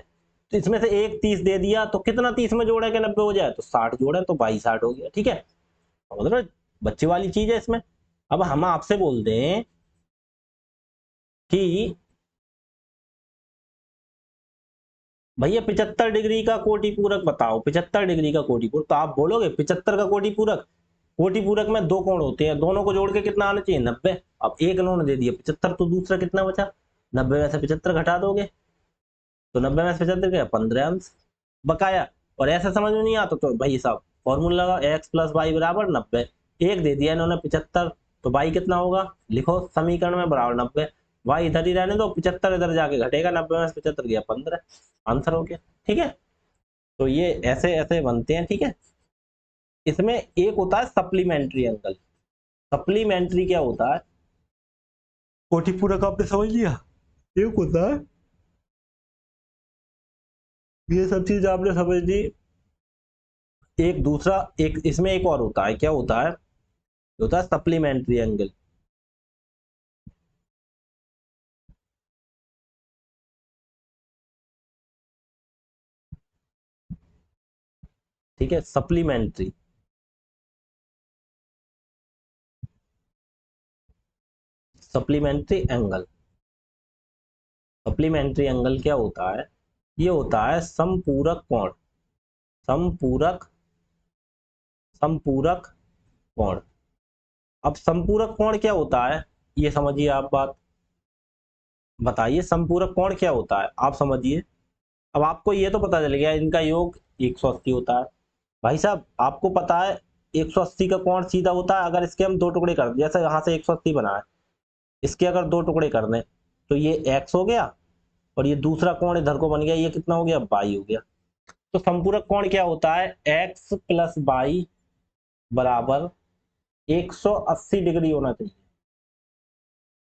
तो इसमें से एक 30 दे दिया, तो कितना 30 में जोड़े के 90 हो जाए? तो 60 जोड़े, तो बाई 60 हो गया। ठीक है, मतलब बच्चे वाली चीज है इसमें। अब हम आपसे बोल दें कि भैया 75 डिग्री का कोटि पूरक बताओ, 75 डिग्री का कोटि पूरक, तो आप बोलोगे 75 का कोटि पूरक। कोटि पूरक में दो कोण होते हैं, दोनों को जोड़ के कितना आना चाहिए? 90। अब एक इन्होंने दे दिया 75, तो दूसरा कितना बचा? 90 में से 75 घटा दोगे, तो 90 में से 75 क्या? 15 अंश बकाया। और ऐसा समझ में नहीं आता तो भाई साहब फॉर्मूला लगा, एक्स प्लस वाई बराबर 90। एक दे दिया इन्होंने 75, तो वाई कितना होगा? लिखो समीकरण में बराबर 90। वाई इधर ही रहने दो, 75 इधर जाके घटेगा, 90 में से 75 गया 15, आंसर हो गया। ठीक है, तो ये ऐसे ऐसे बनते हैं। ठीक है, इसमें एक होता है सप्लीमेंट्री एंगल। सप्लीमेंट्री क्या होता है? कोटि पूरक आपने समझ लिया, एक होता है, ये सब चीज आपने समझ ली। एक दूसरा, एक इसमें एक और होता है, क्या होता है? होता है सप्लीमेंट्री एंगल। ठीक है, supplementary, supplementary angle. Supplementary angle क्या होता है? ये होता है समपूरक कोण। समपूरक, समपूरक कोण। अब समपूरक कोण क्या होता है, ये समझिए आप बात। बताइए समपूरक कोण क्या होता है, आप समझिए। अब आपको ये तो पता चल गया इनका योग 180 होता है। भाई साहब आपको पता है 180 का कोण सीधा होता है, अगर इसके हम दो टुकड़े कर दें, जैसे यहाँ से 180 बना है, इसके अगर दो टुकड़े कर दें तो ये x हो गया, और ये दूसरा कोण इधर को बन गया, ये कितना हो गया? y हो गया। तो संपूरक कोण क्या होता है? x प्लस वाई बराबर 180 डिग्री होना चाहिए।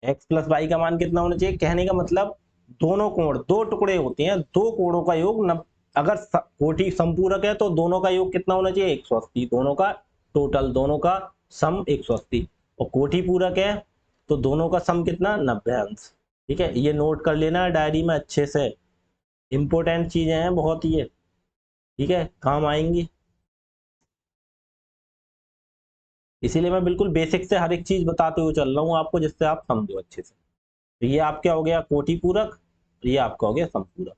x प्लस वाई का मान कितना होना चाहिए? कहने का मतलब दोनों कोण, दो टुकड़े होते हैं, दो कोणों का योग अगर कोटि संपूरक है तो दोनों का योग कितना होना चाहिए? 180, दोनों का टोटल, दोनों का सम 180। और कोटि पूरक है तो दोनों का सम कितना? 90 अंश। ठीक है, ये नोट कर लेना है डायरी में अच्छे से, इंपॉर्टेंट चीजें हैं बहुत ये। ठीक है, काम आएंगी, इसीलिए मैं बिल्कुल बेसिक से हर एक चीज बताते हुए चल रहा हूँ आपको, जिससे आप समझो अच्छे से। तो ये आप क्या हो गया? कोटि पूरक, ये आपका हो गया समपूरक।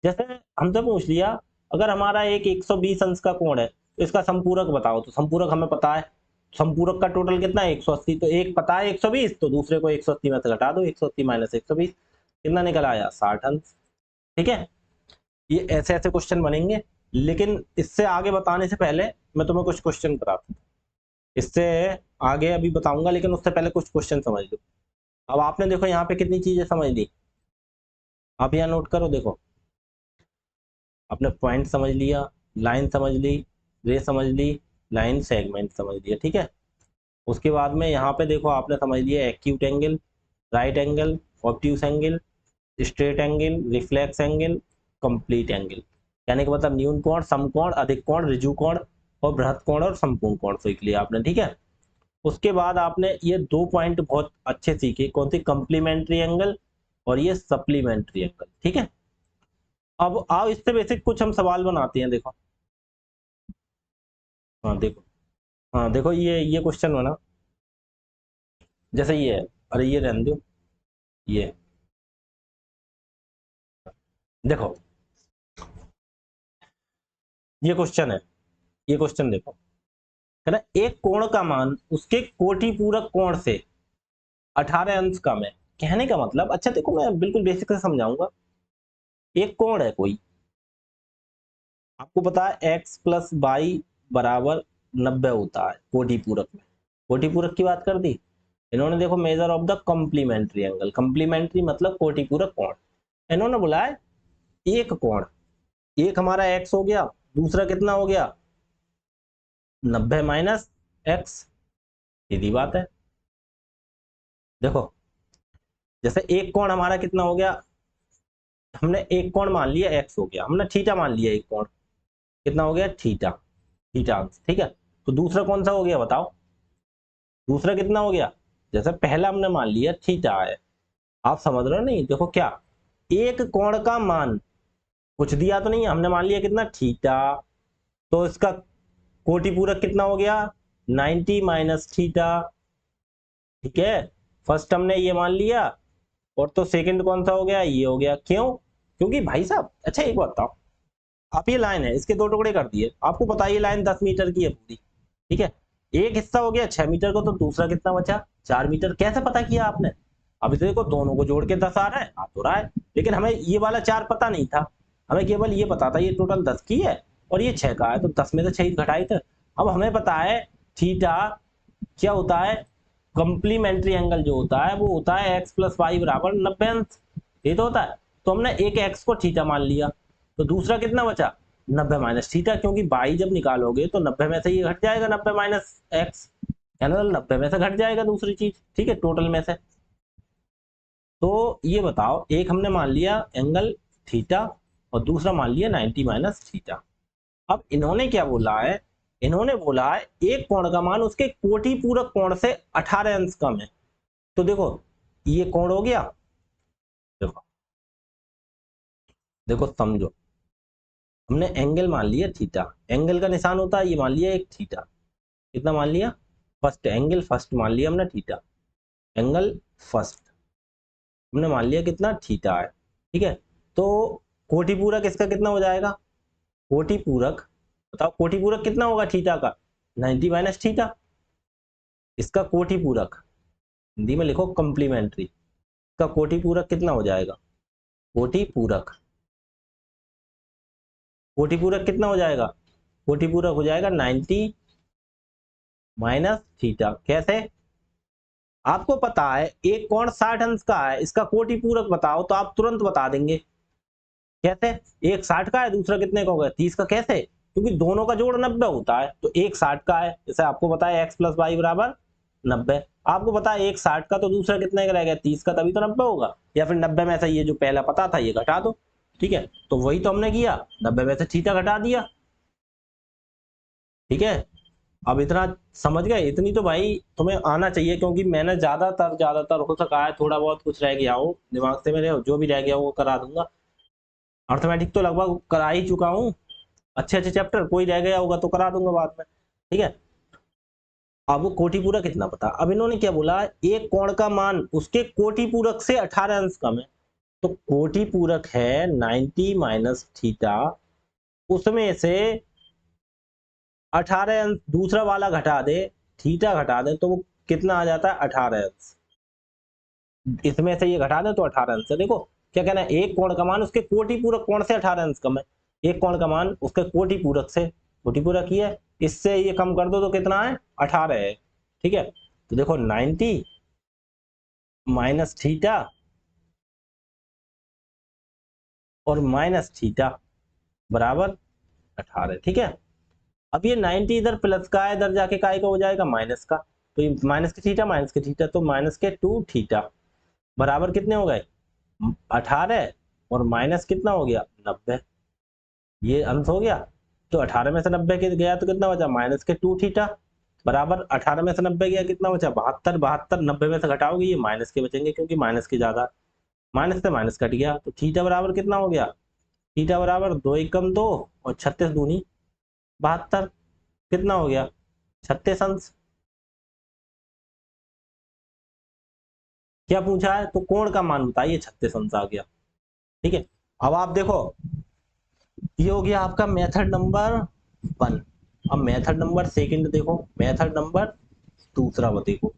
जैसे हमसे पूछ लिया अगर हमारा एक 120 अंश का कोण है तो इसका संपूरक बताओ, तो संपूरक हमें पता है, संपूरक का टोटल कितना है? 180। तो एक पता है 120, तो दूसरे को 180 में से घटा दो, 180 माइनस 120 कितना निकल आया? 60 अंश। ठीक है, ये ऐसे ऐसे क्वेश्चन बनेंगे। लेकिन इससे आगे बताने से पहले मैं तुम्हें कुछ क्वेश्चन कराता हूँ, इससे आगे अभी बताऊंगा, लेकिन उससे पहले कुछ क्वेश्चन समझ लो। अब आपने देखो यहाँ पे कितनी चीजें समझ ली, आप यहाँ नोट करो। देखो आपने पॉइंट समझ लिया, लाइन समझ ली, रे समझ ली, लाइन सेगमेंट समझ लिया। ठीक है, उसके बाद में यहाँ पे देखो आपने समझ लिया acute angle, right angle, obtuse angle, straight angle, reflex angle, complete angle. यानी कि मतलब न्यून कोण, समकोण, अधिक कोण, ऋजु कोण और बृहत कोण और संपूर्ण कोण सीख लिया आपने। ठीक है, उसके बाद आपने ये दो पॉइंट बहुत अच्छे सीखे, कौन सी? कंप्लीमेंट्री एंगल और ये सप्लीमेंट्री एंगल। ठीक है, अब आओ इससे बेसिक कुछ हम सवाल बनाते हैं। देखो, हाँ देखो, हाँ देखो ये क्वेश्चन बना, जैसे ये है, अरे ये रहने दो, ये देखो, ये क्वेश्चन है, ये क्वेश्चन देखो, है ना, एक कोण का मान उसके कोटि पूरक कोण से 18 अंश कम है। कहने का मतलब, अच्छा देखो मैं बिल्कुल बेसिक से समझाऊंगा। एक कोण है कोई, आपको पता है x प्लस वाई बराबर 90 होता है कोटि पूरक में। कोटि पूरक की बात कर दी इन्होंने, देखो measure of the complementary angle, complementary मतलब कोटि पूरक कोण। इन्होंने बोला है एक कोण, एक हमारा x हो गया, दूसरा कितना हो गया 90 माइनस एक्स, सीधी बात है। देखो जैसे एक कोण हमारा कितना हो गया, हमने एक कोण मान लिया एक्स हो गया, हमने थीटा मान लिया एक कोण कितना हो गया थीटा, थीटा, ठीक है। तो दूसरा कौन सा हो गया बताओ, दूसरा कितना हो गया, जैसे पहला हमने मान लिया थीटा है, आप समझ रहे हो नहीं, देखो क्या एक कोण का मान कुछ दिया तो नहीं है, हमने मान लिया कितना थीटा, तो इसका कोटि पूरक कितना हो गया 90 माइनस थीटा, ठीक है। फर्स्ट हमने ये मान लिया, और तो सेकंड कौन सा हो गया, ये हो गया, क्यों, क्योंकि भाई साहब अच्छा एक बात बताओ, आप ये लाइन है इसके दो टुकड़े कर दिए, आपको पता है ये लाइन 10 मीटर की है पूरी, ठीक है, एक हिस्सा हो गया 6 मीटर को, तो दूसरा कितना बचा 4 मीटर, कैसे पता किया आपने, अभी तो देखो दोनों को जोड़ के 10 आ रहा है, आ तो रहा है, लेकिन हमें ये वाला 4 पता नहीं था, हमें केवल ये पता था ये टोटल 10 की है और ये 6 का है, तो 10 में से 6 घटाई थे। अब हमें पता है थीटा क्या होता है, कंप्लीमेंट्री एंगल जो होता है वो होता है एक्स प्लस वाई बराबर 90 अंश, ये तो होता है, तो हमने एक एक्स को थीटा मान लिया, तो दूसरा कितना बचा 90 माइनस थीटा, क्योंकि बाई जब निकालोगे तो 90 में से ये घट जाएगा 90 माइनस एक्स, यानी 90 में से घट जाएगा दूसरी चीज, ठीक है, टोटल में से। तो ये बताओ एक हमने मान लिया एंगल थीटा और दूसरा मान लिया 90 माइनस थीटा। अब इन्होंने क्या बोला है, इन्होंने बोला है एक कोण का मान उसके कोटि पूरक कोण से 18 अंश कम है, तो देखो ये कोण हो गया, देखो देखो समझो, हमने एंगल मान लिया थीटा, एंगल का निशान होता है ये मान लिया एक थीटा, कितना मान लिया फर्स्ट एंगल, फर्स्ट मान लिया हमने थीटा, एंगल फर्स्ट हमने मान लिया कितना थीटा है, ठीक है। तो कोटि पूरक इसका कितना हो जाएगा, कोटि पूरक बताओ कोटि पूरक कितना होगा थीटा का 90 माइनस थीटा, इसका कोटि पूरक हिंदी में लिखो कंप्लीमेंट्री, इसका कोटि पूरक कितना हो जाएगा, कोटि पूरक, कोटि पूरक कितना हो जाएगा, कोटि पूरक हो जाएगा 90 माइनस थीटा, कैसे, आपको पता है एक कोण 60 अंश का है, इसका कोटि पूरक बताओ तो आप तुरंत बता देंगे, कैसे, एक 60 का है दूसरा कितने का होगा 30 का, कैसे, क्योंकि दोनों का जोड़ 90 होता है, तो एक 60 का है, जैसे आपको बताया एक्स प्लस वाई बराबर 90, आपको पता है एक 60 का तो दूसरा कितने का रह गया 30 का, तभी तो 90 होगा, या फिर 90 में से ये जो पहला पता था ये घटा दो, ठीक है, तो वही तो हमने किया 90 में से थीटा घटा दिया, ठीक है। अब इतना समझ गए, इतनी तो भाई तुम्हें आना चाहिए, क्योंकि मैंने ज्यादातर हो सका है थोड़ा बहुत कुछ रह गया हो दिमाग से मेरे, जो भी रह गया वो करा दूंगा, अर्थमेटिक तो लगभग करा ही चुका हूँ, अच्छे अच्छे चैप्टर कोई रह गया होगा तो करा दूंगा बाद में, ठीक है। अब कोटि पूरक कितना पता, अब इन्होंने क्या बोला एक कोण का मान उसके कोटि पूरक से 18 अंश कम है, तो कोटि पूरक है 90 माइनस थीटा, उसमें से 18 अंश दूसरा वाला घटा दे, थीटा घटा दे, तो वो कितना आ जाता है 18 अंश, इसमें से ये घटा दे तो 18 अंश है। देखो क्या कहना है, एक कोण का मान उसके कोटि पूरक कोण से 18 अंश कम है, एक कोण का मान उसके कोटि पूरक से, कोटि पूरक ही है, इससे ये कम कर दो तो कितना है 18 है, ठीक है। तो देखो 90 माइनस थीटा और माइनस थीटा बराबर 18, ठीक है। अब ये 90 इधर प्लस का है, इधर जाके काय का हो जाएगा माइनस का, तो ये माइनस के थीटा माइनस के थीटा, तो माइनस के 2 थीटा बराबर कितने हो गए 18, और माइनस कितना हो गया 90, ये अंश हो गया, तो 18 में से 90 के गया तो कितना बचा माइनस के 2 थीटा बराबर 18 में से 90 गया कितना बचा 72, 72 90 में से घटाओगे ये माइनस के बचेंगे, क्योंकि माइनस के ज्यादा, माइनस से माइनस कट गया, तो थीटा बराबर कितना हो गया, थीटा बराबर 2 एकम 2 और 36 दूनी 72, कितना हो गया 36 अंश, क्या पूछा है, तो कोण का मान बताइए 36 अंश आ गया, ठीक है। अब आप देखो ये हो गया आपका मेथड नंबर 1, अब मेथड नंबर सेकंड देखो, मेथड नंबर दूसरा वो देखो,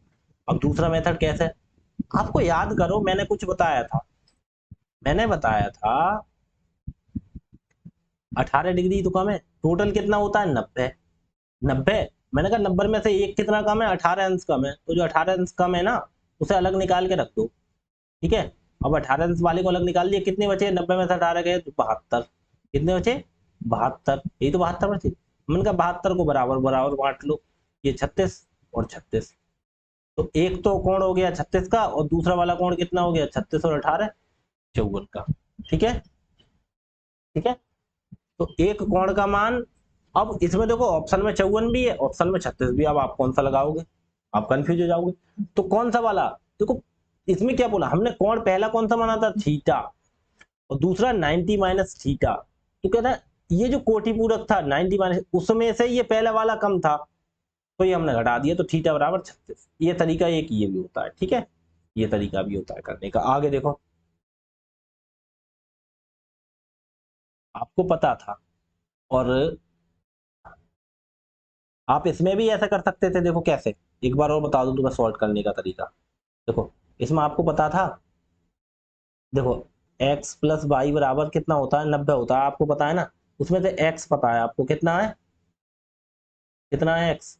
अब दूसरा मेथड कैसे है? आपको याद करो मैंने कुछ बताया था, मैंने बताया था 18 डिग्री तो कम है, टोटल कितना होता है 90, 90, मैंने कहा 90 में से एक कितना कम है 18 अंश कम है, तो जो 18 अंश कम है ना उसे अलग निकाल के रख दो, ठीक है। अब 18 अंश वाले को अलग निकाल दिया, कितने बचे 90 में से 18 गए तो 72, कितने बचे 72, यही तो 72 पर थी। मैंने कहा 72 को बराबर बराबर बांट लो, ये 36 और 36, तो एक तो कोण हो गया 36 का और दूसरा वाला कोण कितना हो गया 36 और 18 54 का। ठीक है, ठीक है। तो एक कोण का मान, अब इसमें देखो ऑप्शन में 54 भी है, ऑप्शन में 36 भी, अब आप कौन सा लगाओगे, आप कंफ्यूज हो जाओगे। तो कौन सा वाला, देखो इसमें क्या बोला हमने, कोण पहला कौन सा माना था थीटा, और दूसरा 90 माइनस थीटा। तो कहता है ये जो कोटि पूरक था 90 माइनस, उसमें से ये पहला वाला कम था, तो ये हमने घटा दिया, तो थीटा बराबर 36। ये तरीका एक ये भी होता है, ठीक है, ये तरीका भी होता है करने का। आगे देखो, आपको पता था, और आप इसमें भी ऐसा कर सकते थे। देखो कैसे, एक बार और बता दूं तुम्हें सॉल्व करने का तरीका। देखो इसमें आपको पता था, देखो x प्लस वाई बराबर कितना होता है 90 होता है, आपको पता है ना। उसमें से x पता है आपको कितना है, कितना है x,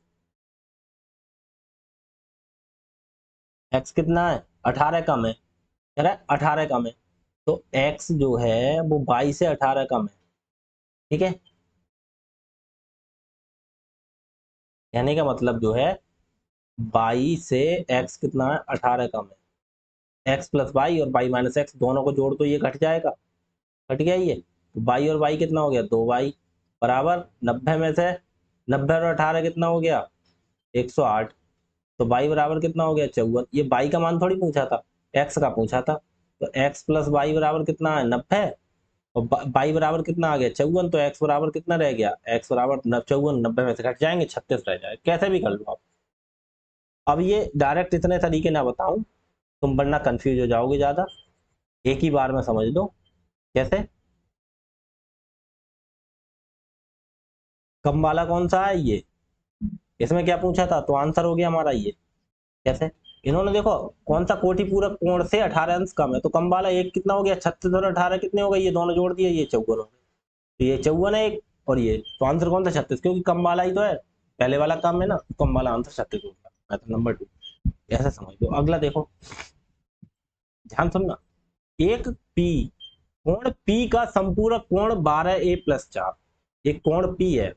x कितना है 18 कम है, कह रहा है 18 कम है, तो x जो है वो 22 से 18 कम है। ठीक है, कहने का मतलब जो है 22 से x कितना है 18 कम है, x प्लस वाई और वाई माइनस एक्स दोनों को जोड़ तो ये घट जाएगा, घट गया ये, तो वाई और वाई कितना हो गया 2y बराबर 90 में से 90 और 18 कितना हो गया 108, तो y बराबर कितना हो गया 54। ये y का मान थोड़ी पूछा था, x का पूछा था, तो x प्लस वाई बराबर कितना है 90, और y बराबर कितना आ गया 54, तो x बराबर कितना रह गया, x बराबर 54, 90 में से घट जाएंगे 36 रह जाए, कैसे भी कर लो आप। अब ये डायरेक्ट इतने तरीके ना बताऊं, तुम वरना कंफ्यूज हो जाओगे ज्यादा, एक ही बार में समझ लो। कैसे, कम वाला कौन सा है ये, इसमें क्या पूछा था, तो आंसर हो गया हमारा ये। कैसे, इन्होंने देखो कौन सा कोटि पूरक कोण से 18 अंश कम है, तो कम वाला एक कितना हो गया 36 और 18 कितने हो गए, ये दोनों जोड़ दिए ये 54 हो गए, तो ये 54 है एक, और ये तो आंसर कौन सा 36, क्योंकि कम वाला ही तो है, पहले वाला कम है ना, तो कम वाला आंसर 36 हो गया, मेथड नंबर 2। ऐसा समझ लो। अगला देखो, ध्यान सुनना, एक पी, कोण पी का संपूरक कोण 12a+4, एक कोण पी है,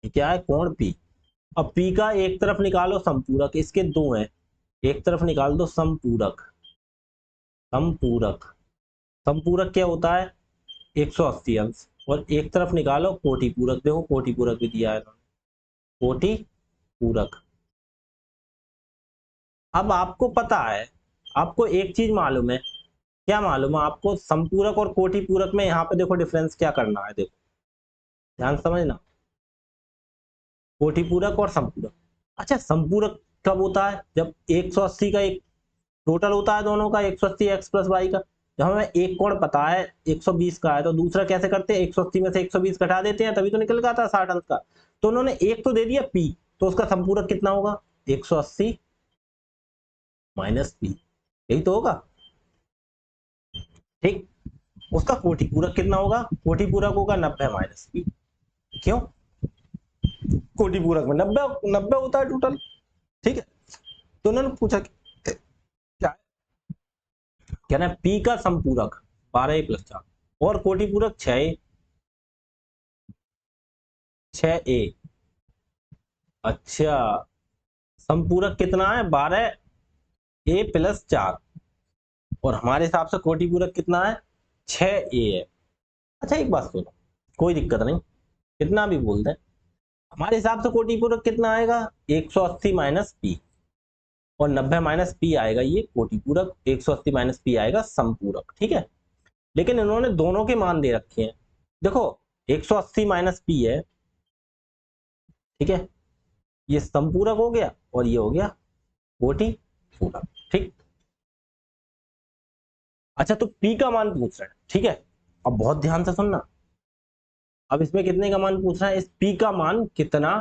ये क्या है कोण पी। अब पी का एक तरफ निकालो संपूरक, इसके दो हैं, एक तरफ निकाल दो संपूरक, संपूरक, संपूरक क्या होता है 180 अंश, और एक तरफ निकालो कोटि पूरक, देखो कोटि पूरक भी दिया है इन्होंने, कोटि पूरक। अब आपको पता है, आपको एक चीज मालूम है, क्या मालूम है आपको, संपूरक और कोटि पूरक में यहाँ पे देखो डिफरेंस क्या करना है, देखो ध्यान समझना, कोटि पूरक और संपूरक। अच्छा संपूरक कब होता है, जब 180 का एक टोटल होता है दोनों का, 180 एक्स प्लस वाई का। जब हमें एक कोण पता है 120 का है, तो दूसरा कैसे करते हैं, 180 में से 120 घटा देते हैं, तभी तो निकल गया था 60 अंश का। तो उन्होंने एक तो दे दिया पी, तो उसका संपूरक कितना होगा 180 माइनस पी, यही तो होगा, ठीक। उसका कोटि पूरक कितना होगा, कोटि पूरक होगा 90 माइनस पी, क्यों, कोटि पूरक में 90 90 होता है टोटल, ठीक है। तो उन्होंने पूछा क्या, कहना है पी का संपूरक 12a+4 और कोटि पूरक 6a। अच्छा, संपूरक कितना है 12a+4, और हमारे हिसाब से कोटि पूरक कितना है 6a है। अच्छा एक बात सुनो, कोई दिक्कत नहीं, कितना भी बोल दें, हमारे हिसाब से कोटि पूरक कितना आएगा 180 माइनस पी, और 90 माइनस पी आएगा ये कोटि पूरक, 180 माइनस पी आएगा संपूरक, ठीक है। लेकिन इन्होंने दोनों के मान दे रखे हैं, देखो 180 माइनस पी है, ठीक है, ये संपूरक हो गया और ये हो गया कोटि पूरक, ठीक। अच्छा तो पी का मान पूछ रहे हैं, ठीक है, अब बहुत ध्यान से सुनना, अब इसमें कितने का मान पूछ रहा है, इस पी का मान कितना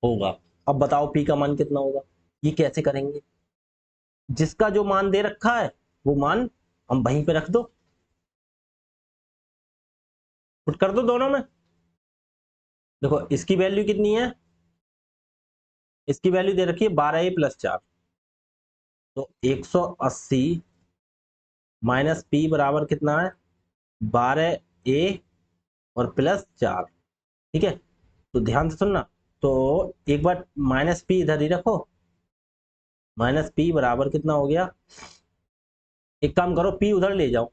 होगा। अब बताओ पी का मान कितना होगा, ये कैसे करेंगे, जिसका जो मान दे रखा है वो मान हम वहीं पे रख दो, पुट कर दो दोनों में। देखो इसकी वैल्यू कितनी है, इसकी वैल्यू दे रखी है 12a+4, तो 180 माइनस पी बराबर कितना है 12a और प्लस 4। ठीक है, तो ध्यान से सुनना। तो एक बार माइनस पी इधर ही रखो, माइनस पी बराबर कितना हो गया, एक काम करो पी उधर ले जाओ,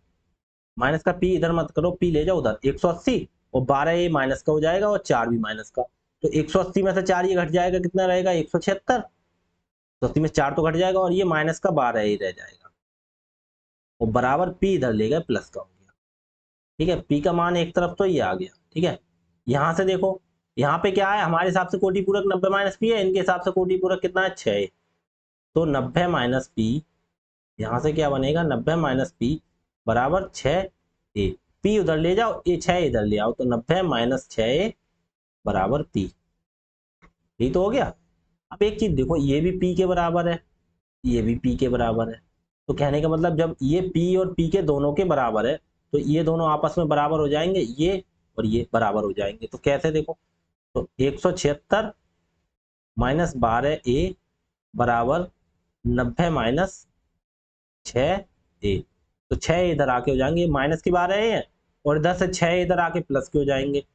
माइनस का पी इधर मत करो, पी ले जाओ उधर, 180 और 12 ये माइनस का हो जाएगा और 4 भी माइनस का, तो 180 में से 4 ये घट जाएगा, कितना रहेगा 176, तो 80 में 4 तो घट जाएगा और ये माइनस का 12 ही रह जाएगा और बराबर पी इधर ले गए प्लस का हो गया। ठीक है, पी का मान एक तरफ तो ये आ गया। ठीक है, यहां से देखो, यहाँ पे क्या है, हमारे हिसाब से कोटि पूरक 90 माइनस पी है, इनके हिसाब से कोटि पूरक कितना है 6, तो 90 माइनस पी, यहां से क्या बनेगा 90 माइनस पी बराबर 6 ए, पी उधर ले जाओ, ए 6 इधर ले आओ, तो 90 माइनस 6 ए बराबर पी। यही तो हो गया। अब एक चीज देखो, ये भी पी के बराबर है, ये भी पी के बराबर है, तो कहने का मतलब जब ये पी और पी के दोनों के बराबर है तो ये दोनों आपस में बराबर हो जाएंगे, ये और ये बराबर हो जाएंगे। तो कैसे देखो, तो 176 माइनस 12 ए बराबर 90 माइनस 6 ए, तो 6 इधर आके हो जाएंगे, माइनस की 12 ए है और इधर से 6 इधर आके प्लस के हो जाएंगे,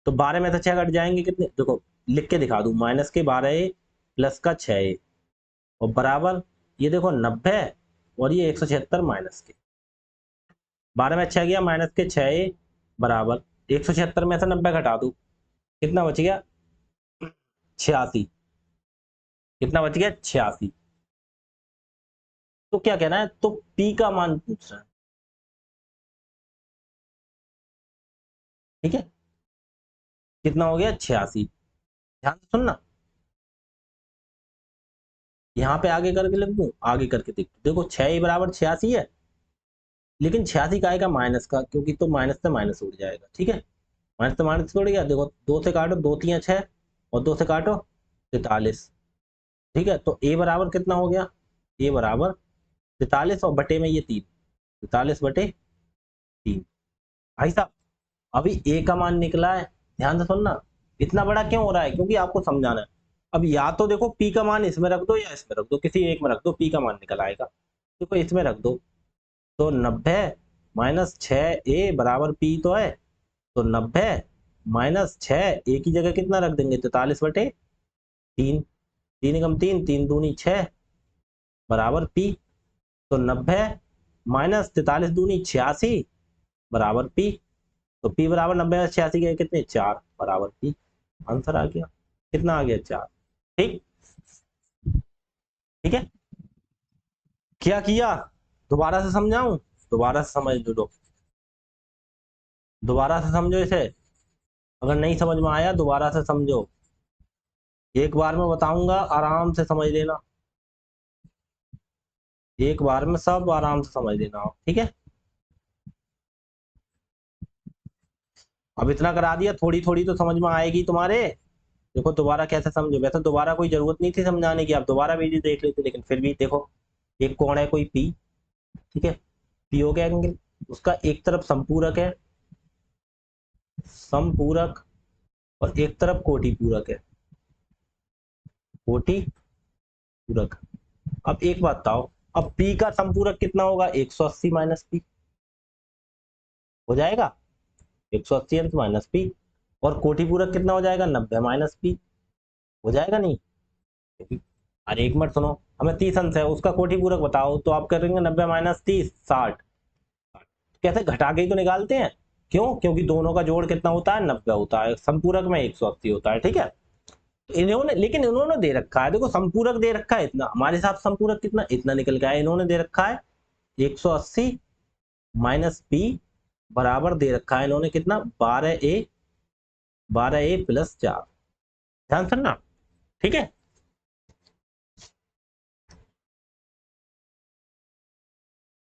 तो 12 में से 6 घट जाएंगे कितने, देखो लिख के दिखा दूं, माइनस के 12 ए प्लस का 6 ए और बराबर ये देखो 90 और ये 176 माइनस के, 12 में 6 गया माइनस के 6 ए बराबर 176 में से 90 घटा दूं, कितना बच गया 86, कितना बच गया 86। तो क्या कहना है, तो पी का मान पूछ रहा है। ठीक है, कितना हो गया 86, ध्यान से सुनना, यहाँ पे आगे करके लिख दूं, आगे करके देखो 6 बराबर 86 है, लेकिन 86 का आएगा माइनस का, क्योंकि तो माइनस से माइनस उड़ जाएगा। ठीक है, माइनस से माइनस उड़ गया, देखो 2 से काटो, 2 3 6 और 2 से काटो 43। ठीक है, तो ए बराबर कितना हो गया, ए बराबर 43 और बटे में ये 3, 43 बटे 3। भाई साहब अभी ए का मान निकला है, ध्यान से सुनना, इतना बड़ा क्यों हो रहा है, क्योंकि आपको समझाना है। अब या तो देखो पी का मान इसमें रख दो या इसमें रख दो, किसी एक में रख दो, पी का मान निकल आएगा। देखो इसमें रख दो, तो 90 माइनस 6 ए बराबर पी तो है, तो 90 माइनस 6 ए की जगह कितना रख देंगे 43 बटे 3, 3 एकम 3, 3 दूनी 6 बराबर पी, तो 90 माइनस 43 दूनी 86 बराबर पी, तो पी बराबर 90 में 86 के कितने 4 बराबर पी, आंसर आ गया, कितना आ गया 4। ठीक, ठीक है, क्या किया, दोबारा से समझाऊं, दोबारा से समझ दो, दोबारा से समझो इसे, अगर नहीं समझ में आया दोबारा से समझो, एक बार में बताऊंगा आराम से समझ लेना, एक बार में सब आराम से समझ लेना आप। ठीक है, अब इतना करा दिया, थोड़ी थोड़ी तो समझ में आएगी तुम्हारे। देखो दोबारा कैसे समझो, वैसे दोबारा कोई जरूरत नहीं थी समझाने की, आप दोबारा वीडियो देख लेते, लेकिन फिर भी देखो, एक कोण है कोई पी, ठीक है, पी हो गया एंगल, उसका एक तरफ संपूरक है, समपूरक, और एक तरफ कोटि पूरक है, कोटि पूरक। अब एक बात बताओ, अब पी का संपूरक कितना होगा 180 माइनस पी हो जाएगा, 180 माइनस पी, और कोटि पूरक कितना हो जाएगा 90 माइनस पी हो जाएगा नहीं, अरे एक मिनट सुनो, हमें 30 अंश है, उसका कोटि पूरक बताओ, तो आप करेंगे 90 माइनस 30 60, कैसे घटा के ही तो निकालते हैं, क्यों, क्योंकि दोनों का जोड़ कितना होता है 90 होता है, संपूरक में 180 होता है। ठीक है, तो इन्होंने, लेकिन इन्होंने दे रखा है, देखो संपूरक दे रखा है इतना, हमारे हिसाब से संपूरक कितना इतना निकल के आया, इन्होंने दे रखा है 180 माइनस पी बराबर दे रखा है इन्होंने कितना 12 ए प्लस 4, ध्यान सुनना। ठीक है,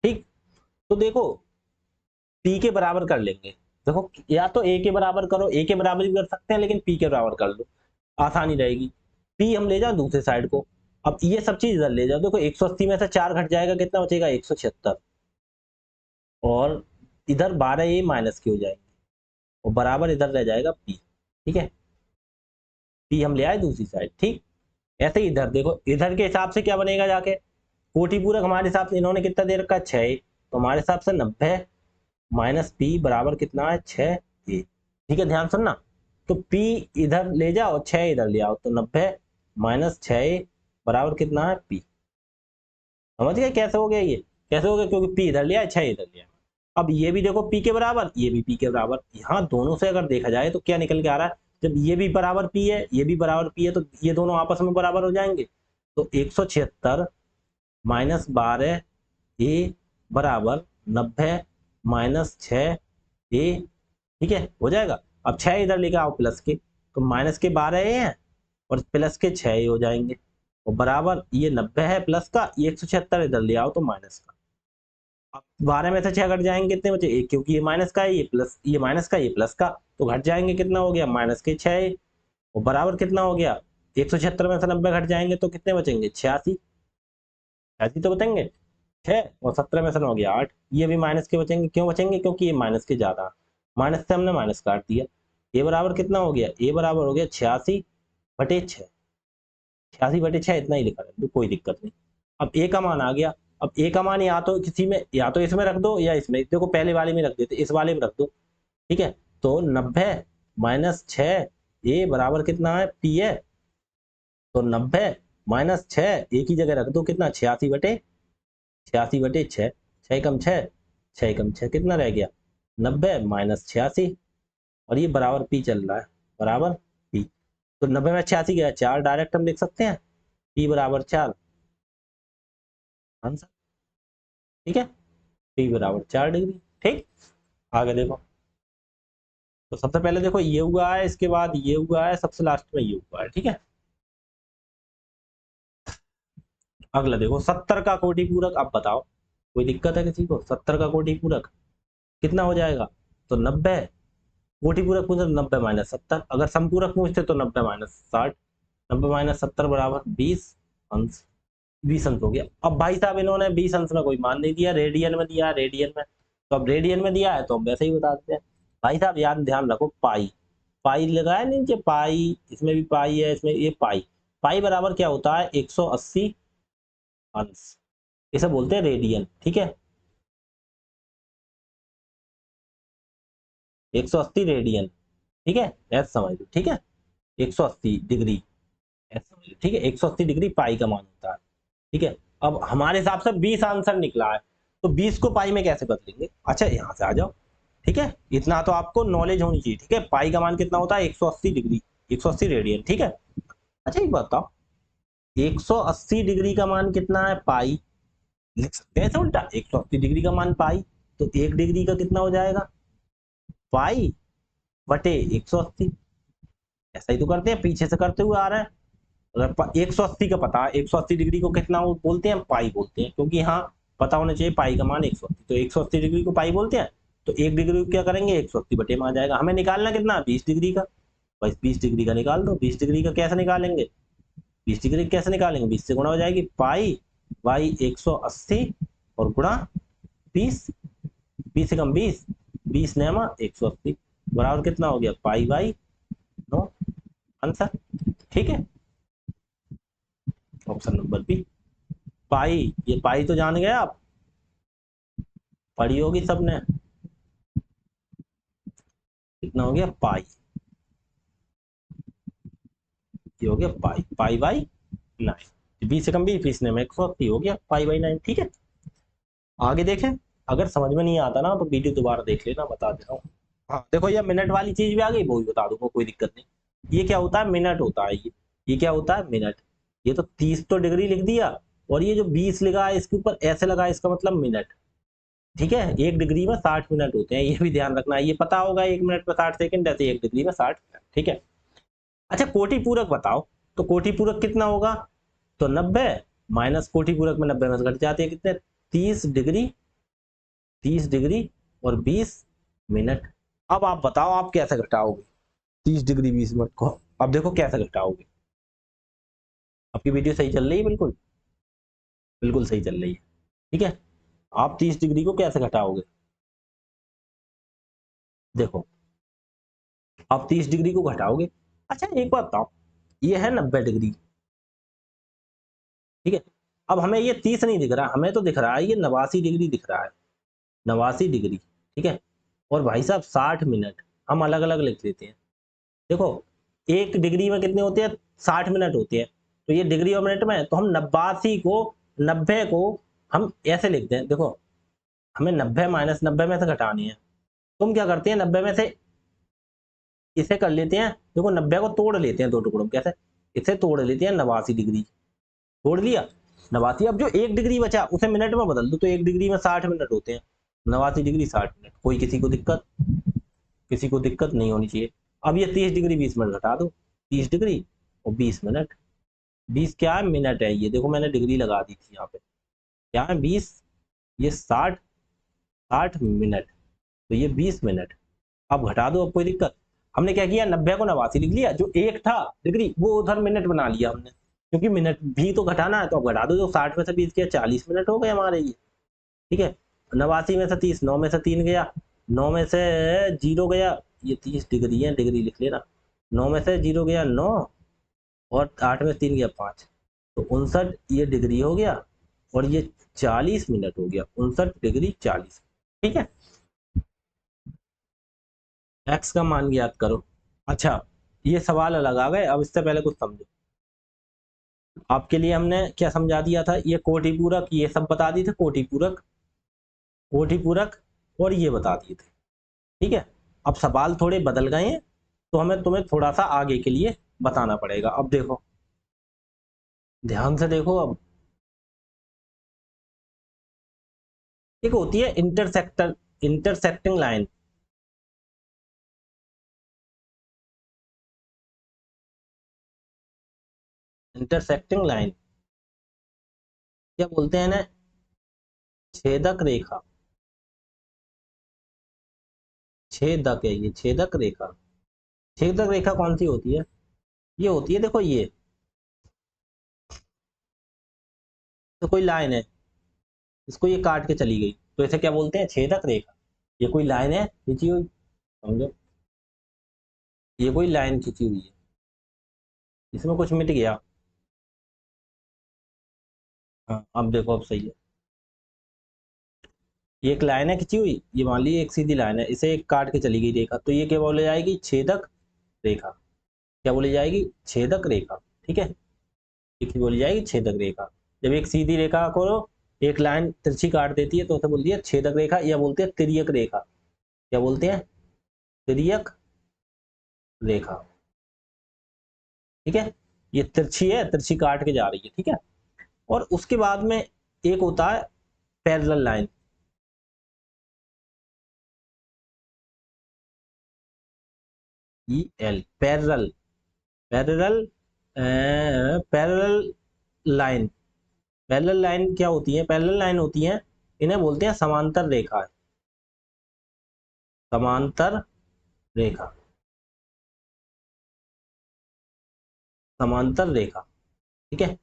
ठीक, तो देखो पी के बराबर कर लेंगे, देखो या तो ए के बराबर करो, ए के बराबर भी कर सकते हैं, लेकिन पी के बराबर कर लो, आसानी रहेगी। पी हम ले जाओ दूसरे साइड को, अब ये सब चीज इधर ले जाओ, देखो 180 में से 4 घट जाएगा, कितना बचेगा 176, और इधर 12 ए माइनस के हो जाएंगे और बराबर इधर रह जाएगा पी। ठीक है, पी हम ले आए दूसरी साइड। ठीक, ऐसे ही इधर देखो, इधर के हिसाब से क्या बनेगा जाके, कोटि पूरक हमारे हिसाब से इन्होंने कितना दे रखा है 6, तो हमारे हिसाब से 90 माइनस पी बराबर कितना है 6 ए, ठीक है, ध्यान सुनना। तो P इधर ले जाओ, 6 इधर ले आओ, तो 90 माइनस 6 बराबर कितना है P। समझ गए कैसे हो गया ये? कैसे हो गया? क्योंकि P इधर लिया है, 6 इधर लिया है। अब ये भी देखो P के बराबर, ये भी P के बराबर। यहाँ दोनों से अगर देखा जाए तो क्या निकल के आ रहा है? जब ये भी बराबर P है, ये भी बराबर P है, तो ये दोनों आपस में बराबर हो जाएंगे। तो 176 माइनस 12 ए बराबर 90 माइनस 6 ए। ठीक है, हो जाएगा। अब 6 इधर लेके आओ प्लस के, तो माइनस के 12 ए हैं और प्लस के 6 ए हो जाएंगे, और बराबर ये 90 है प्लस का, ये 176 इधर ले आओ तो माइनस का। अब 12 में से 6 घट जाएंगे, कितने बचे? एक, क्योंकि ये माइनस का है, ये प्लस, ये माइनस का, ये प्लस का, तो घट जाएंगे। कितना हो गया? माइनस के 6 और बराबर कितना हो गया? 176 में से 90 घट जाएंगे तो कितने बचेंगे? 86। 86 तो बचेंगे। 6 और 17 में से 9 हो गया 8। ये भी माइनस के बचेंगे। क्यों बचेंगे? क्योंकि ये माइनस के ज्यादा, माइनस से हमने माइनस काट दिया। ए बराबर कितना हो गया? ए बराबर हो गया 86/6। 86/6 इतना ही लिखा है, तो कोई दिक्कत नहीं। अब ए का मान आ गया। अब ए का मान या तो किसी में, या तो इसमें रख दो या इसमें, देखो पहले वाले में रख देते, इस वाले में रख दो। ठीक है, तो 90 माइनस 6 ए बराबर कितना है? P है। तो 90 माइनस 6 ए की जगह रख दो, कितना? 86/6। 6 कम 6, 6 कम 6 कितना रह गया? 90 माइनस 86, और ये बराबर P चल रहा है, बराबर P। तो 90 में 86 गया 4, डायरेक्ट हम लिख सकते हैं P बराबर 4 आंसर। ठीक है, P बराबर 4 डिग्री। ठीक, आगे देखो। तो सबसे पहले देखो ये हुआ है, इसके बाद ये हुआ है, सबसे लास्ट में ये हुआ है। ठीक है, अगला देखो 70 का कोटि पूरक। अब बताओ, कोई दिक्कत है किसी को? 70 का कोटि पूरक कितना हो जाएगा? तो 90। कोटि पूरक पूछे तो 90 माइनस 70, अगर समपूरक पूछते तो 90 माइनस 60। 90 माइनस 70 बराबर 20 अंश। 20 अंश हो गया। अब भाई साहब इन्होंने 20 अंश में कोई मान नहीं दिया, रेडियन में दिया है, रेडियन में। तो अब रेडियन में दिया है तो हम वैसे ही बता देते हैं। भाई साहब याद ध्यान रखो, पाई, पाई लगा है नीचे, पाई, इसमें भी पाई है, इसमें ये पाई। पाई बराबर क्या होता है? 180 अंश। इसे बोलते हैं रेडियन। ठीक है, 180 रेडियन। ठीक है, ऐसा समझ लो। ठीक है, 180 डिग्री, ऐसा समझ लो। ठीक है, 180 डिग्री पाई का मान होता है। ठीक है, अब हमारे हिसाब से 20 आंसर निकला है, तो 20 को पाई में कैसे बदलेंगे? अच्छा, यहां से आ जाओ। ठीक है, इतना तो आपको नॉलेज होनी चाहिए। ठीक है, पाई का मान कितना होता है? 180 डिग्री, 180 रेडियन। ठीक है, अच्छा एक बात बताओ, 180 डिग्री का मान कितना है? पाई। लिख सकते हैं ऐसे उल्टा, 180 डिग्री का मान पाई, तो 1 डिग्री का कितना हो जाएगा? पाई बटे 180। ऐसा ही तो करते हैं, पीछे से करते हुए आ रहे हैं। अगर 180 का पता है, 180 डिग्री को कितना बोलते हैं? पाई बोलते हैं, क्योंकि यहाँ पता होना चाहिए पाई का मान 180, तो 180 डिग्री को पाई बोलते हैं। तो 1 डिग्री को क्या करेंगे? 180 बटे में आ जाएगा। हमें निकालना कितना? 20 डिग्री का। बस 20 डिग्री का निकाल दो। 20 डिग्री का कैसे निकालेंगे? 20 डिग्री कैसे निकालेंगे? 20 से गुणा हो जाएगी, पाई बाई 180 और गुणा 20। 20 से कम 20, 20 नेमा 180 बराबर कितना हो गया? Pi by 9 answer. ठीक है, ऑप्शन नंबर बी पाई। ये पाई तो जान गए आप, पढ़ी होगी सबने। कितना हो गया? पाई। ये हो गया पाई, पाई बाई 9। 20 से कम 20, 20 ने 180 हो गया पाई बाई 9। ठीक है, आगे देखें। अगर समझ में नहीं आता ना तो वीडियो दोबारा देख लेना, बता दे रहा हूँ। हाँ देखो, ये मिनट वाली चीज भी आ गई, वो भी बता दूंगा, कोई दिक्कत नहीं। ये क्या होता है? मिनट होता है ये क्या होता है? मिनट। ये तो 30 तो डिग्री लिख दिया, और ये जो 20 लिखा है इसके ऊपर ऐसे लगा है, इसका मतलब मिनट। ठीक है, 1 डिग्री में 60 मिनट होते हैं, ये भी ध्यान रखना है। ये पता होगा 1 मिनट में 60 सेकंड, ऐसे 1 डिग्री में 60 मिनट। ठीक है, अच्छा कोटि पूरक बताओ। तो कोटि पूरक कितना होगा? तो 90 माइनस कोटि पूरक में 90 में से घट जाते हैं कितने? 30 डिग्री, 30 डिग्री और 20 मिनट। अब आप बताओ आप कैसे घटाओगे 30 डिग्री 20 मिनट को? अब देखो कैसे घटाओगे। आपकी वीडियो सही चल रही है? बिल्कुल बिल्कुल सही चल रही है। ठीक है, आप 30 डिग्री को कैसे घटाओगे? देखो, आप 30 डिग्री को घटाओगे। अच्छा एक बात बताओ, ये है 90 डिग्री। ठीक है, अब हमें ये 30 नहीं दिख रहा, हमें तो दिख रहा है ये 89 डिग्री दिख रहा है। 89 डिग्री। ठीक है, और भाई साहब 60 मिनट, हम अलग अलग लिख लेते हैं। देखो 1 डिग्री में कितने होते हैं, 60 मिनट होते हैं, तो ये डिग्री और मिनट में, तो हम 90 को हम ऐसे लिखते हैं। देखो हमें 90 माइनस 90 में से घटानी है, तुम क्या करते हैं 90 में से इसे कर लेते हैं, देखो 90 को तोड़ लेते हैं 2 टुकड़ों में, कैसे, इसे तोड़ लेते हैं 89 डिग्री, तोड़ लिया 89। अब जो 1 डिग्री बचा उसे मिनट में बदल दो, तो 1 डिग्री में 60 मिनट होते हैं, 89 डिग्री 60 मिनट। कोई किसी को दिक्कत नहीं होनी चाहिए। अब ये 30 डिग्री 20 मिनट घटा दो, 30 डिग्री और 20 मिनट, 20 क्या है, मिनट है, ये देखो मैंने डिग्री लगा दी थी यहाँ पे, क्या है 20, ये 60 मिनट, तो ये 20 मिनट। अब घटा दो, अब कोई दिक्कत, हमने क्या किया 90 को 89 लिख लिया, जो एक था डिग्री वो उधर मिनट बना लिया हमने, क्योंकि मिनट भी तो घटाना है, तो अब घटा दो, जो 60 में से 20 किया 40 मिनट हो गए हमारे ये। ठीक है, 89 में से 30, 9 में से 3 गया, 9 में से 0 गया, ये 30 डिग्री है, डिग्री लिख लेना, 9 में से 0 गया 9, और 8 में 3 गया 5, तो 59 ये डिग्री हो गया, और ये 40 मिनट हो गया, 59 डिग्री 40। ठीक है, एक्स का मान ज्ञात करो। अच्छा, ये सवाल अलग आ गए, अब इससे पहले कुछ समझो। आपके लिए हमने क्या समझा दिया था, ये कोटि पूरक ये सब बता दिए थे, कोटि पूरक और ये बता दिए थे। ठीक है, अब सवाल थोड़े बदल गए हैं, तो हमें तुम्हें थोड़ा सा आगे के लिए बताना पड़ेगा। अब देखो, ध्यान से देखो, अब एक होती है इंटरसेक्टिंग लाइन। इंटरसेक्टिंग लाइन क्या बोलते हैं ना, छेदक रेखा, छेदक है ये, छेदक रेखा। छेदक रेखा कौन सी होती है, ये होती है, देखो ये तो कोई लाइन है, इसको ये काट के चली गई, तो इसे क्या बोलते हैं, छेदक रेखा। ये कोई लाइन है खींची हुई, समझो, ये कोई लाइन खींची हुई है, इसमें कुछ मिट गया। हाँ अब देखो, अब सही है, ये एक लाइन है खींची हुई, ये मान ली एक सीधी लाइन है, इसे एक काट के चली गई रेखा, तो ये क्या बोली जाएगी, छेदक रेखा। क्या बोली जाएगी, छेदक रेखा। ठीक है, एक ही बोली जाएगी छेदक रेखा। जब एक सीधी रेखा को एक लाइन तिरछी काट देती है, तो उसे बोलती है छेदक रेखा, या बोलते हैं तिर्यक रेखा। क्या बोलते हैं, तिर्यक रेखा। ठीक है, ये तिरछी है, तिरछी काट के जा रही है। ठीक है, और उसके बाद में एक होता है parallel line. E L, parallel, parallel, parallel line. Parallel line क्या होती है, पैरेलल लाइन होती है, इन्हें बोलते हैं समांतर रेखा, समांतर रेखा, समांतर रेखा। ठीक है,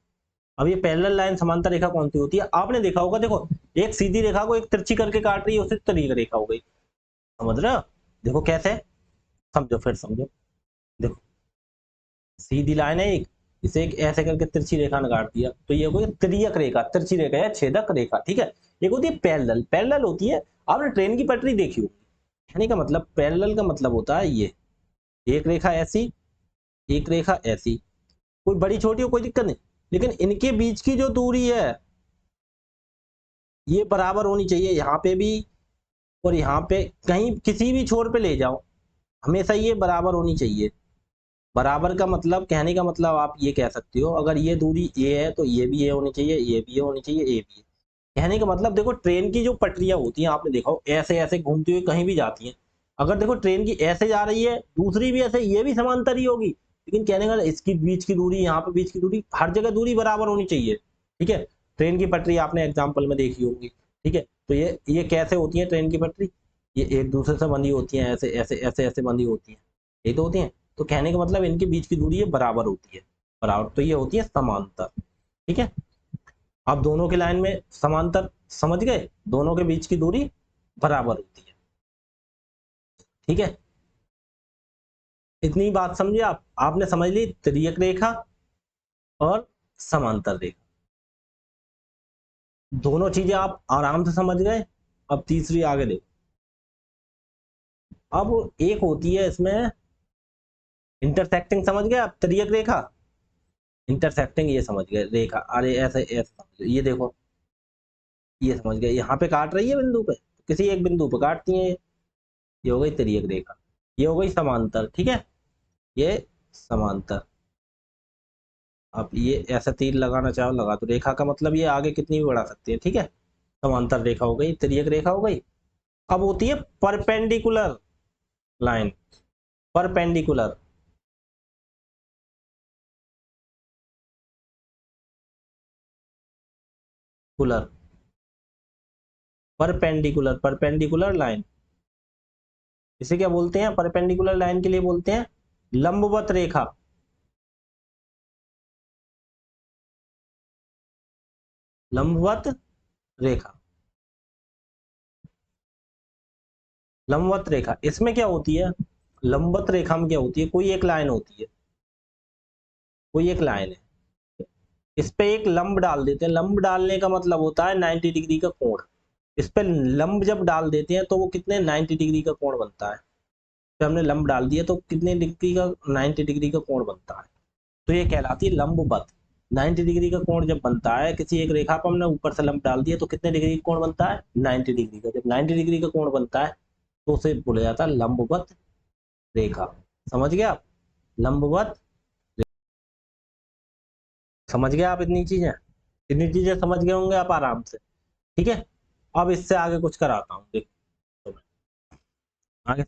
अब ये पैरेलल लाइन समांतर रेखा कौन सी होती है, आपने देखा होगा, देखो एक सीधी रेखा को एक तिरछी करके काट रही है, उसे तिर्यक रेखा हो गई, समझ रहे हो। देखो कैसे, समझो फिर समझो, देखो सीधी लाइन है एक, इसे एक ऐसे करके तिरछी रेखा ने काट दिया, तो ये कोई तिर्यक रेखा, तिरछी रेखा या छेदक रेखा। ठीक है, एक होती है पैरेलल, पैरेलल होती है, आपने ट्रेन की पटरी देखी होगी, कहने का मतलब पैरेलल का मतलब होता है ये, एक रेखा ऐसी, एक रेखा ऐसी, कोई बड़ी छोटी हो कोई दिक्कत नहीं, लेकिन इनके बीच की जो दूरी है ये बराबर होनी चाहिए, यहाँ पे भी और यहाँ पे, कहीं किसी भी छोर पे ले जाओ, हमेशा ये बराबर होनी चाहिए। बराबर का मतलब, कहने का मतलब आप ये कह सकते हो, अगर ये दूरी ए है तो ये भी ए होनी चाहिए, ये भी ए होनी चाहिए, ए भी ए। कहने का मतलब देखो, ट्रेन की जो पटरियां होती हैं आपने देखा हो, ऐसे ऐसे घूमती हुई कहीं भी जाती हैं, अगर देखो ट्रेन की ऐसे जा रही है, दूसरी भी ऐसे, ये भी समांतर ही होगी, लेकिन कहने का इसकी बीच की दूरी, यहाँ पे बीच की दूरी, हर जगह दूरी बराबर होनी चाहिए। ठीक है, ट्रेन की पटरी आपने एग्जाम्पल में देखी होंगी। ठीक है, तो ये कैसे होती है ट्रेन की पटरी, ये एक दूसरे से बंधी होती है, ऐसे ऐसे ऐसे ऐसे बंधी होती है, यही तो होती है, तो कहने का मतलब इनके बीच की दूरी ये बराबर होती है, बराबर, तो ये होती है समांतर। ठीक है, अब दोनों के लाइन में समांतर, समझ गए, दोनों के बीच की दूरी बराबर होती है। ठीक है, इतनी बात समझिए आप, आपने समझ ली तिर्यक रेखा और समांतर रेखा, दोनों चीजें आप आराम से समझ गए। अब तीसरी आगे देखो, अब एक होती है इसमें इंटरसेक्टिंग, समझ गए आप, तिर्यक रेखा। इंटरसेक्टिंग ये समझ गए, रेखा, अरे ऐसे ऐसे समझ ये देखो, ये समझ गए, यहाँ पे काट रही है बिंदु पे, किसी एक बिंदु पे काटती है, ये हो गई तिर्यक रेखा, ये हो गई समांतर, ठीक है, ये समांतर। अब ये ऐसा तीर लगाना चाहो लगा, तो रेखा का मतलब ये आगे कितनी भी बढ़ा सकते हैं, ठीक है। समांतर रेखा हो गई, तिर्यक रेखा हो गई। अब होती है perpendicular line, perpendicular, cooler, perpendicular, perpendicular line, इसे क्या बोलते हैं, परपेंडिकुलर लाइन के लिए बोलते हैं लंबवत रेखा, लंबवत रेखा, लंबवत रेखा। इसमें क्या होती है, लंबवत रेखा में क्या होती है, कोई एक लाइन होती है, कोई एक लाइन है, इस पे एक लंब डाल देते हैं, लंब डालने का मतलब होता है 90 डिग्री का कोण। इस पे लंब जब डाल देते हैं तो वो कितने 90 डिग्री का कोण बनता है, तो हमने लंब डाल दिया तो कितने डिग्री का, 90 डिग्री का कोण बनता है, तो ये कहलाती है लंबवत। 90 डिग्री का कोण जब बनता है किसी एक रेखा पर, हमने ऊपर से लंब डाल दिया तो कितने डिग्री का कोण बनता है, 90 डिग्री का। जब 90 डिग्री का कोण बनता है तो उसे बोला जाता है लंबवत रेखा। समझ गया आप, लंबवत, समझ गए आप इतनी चीजें समझ गए होंगे आप आराम से, ठीक है। अब इससे आगे कुछ कराता हूँ, देखो आगे,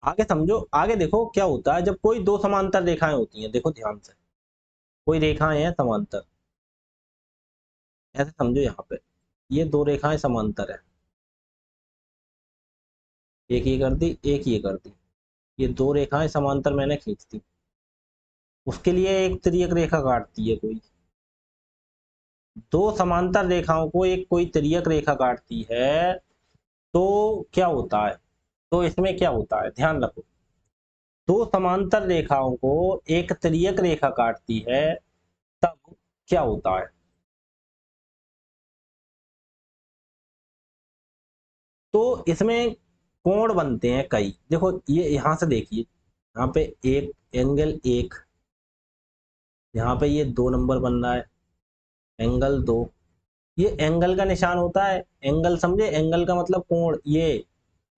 आगे समझो, आगे देखो क्या होता है जब कोई दो समांतर रेखाएं होती हैं, देखो ध्यान से, कोई रेखाएं हैं समांतर, ऐसे समझो, यहाँ पे ये दो रेखाएं समांतर है, एक ये कर दी, एक ये कर दी, ये दो रेखाएं समांतर मैंने खींच दी, उसके लिए एक तिर्यक रेखा काटती है कोई, दो समांतर रेखाओं को एक कोई तिर्यक रेखा काटती है, तो क्या होता है, तो इसमें क्या होता है, ध्यान रखो, दो समांतर रेखाओं को एक तिर्यक रेखा काटती है, तब क्या होता है, तो इसमें कोण बनते हैं कई, देखो ये यहां से देखिए, यहाँ पे एक एंगल एक, यहाँ पे ये 2 नंबर बन रहा है, एंगल 2, ये एंगल का निशान होता है, एंगल समझे, एंगल का मतलब कोण, ये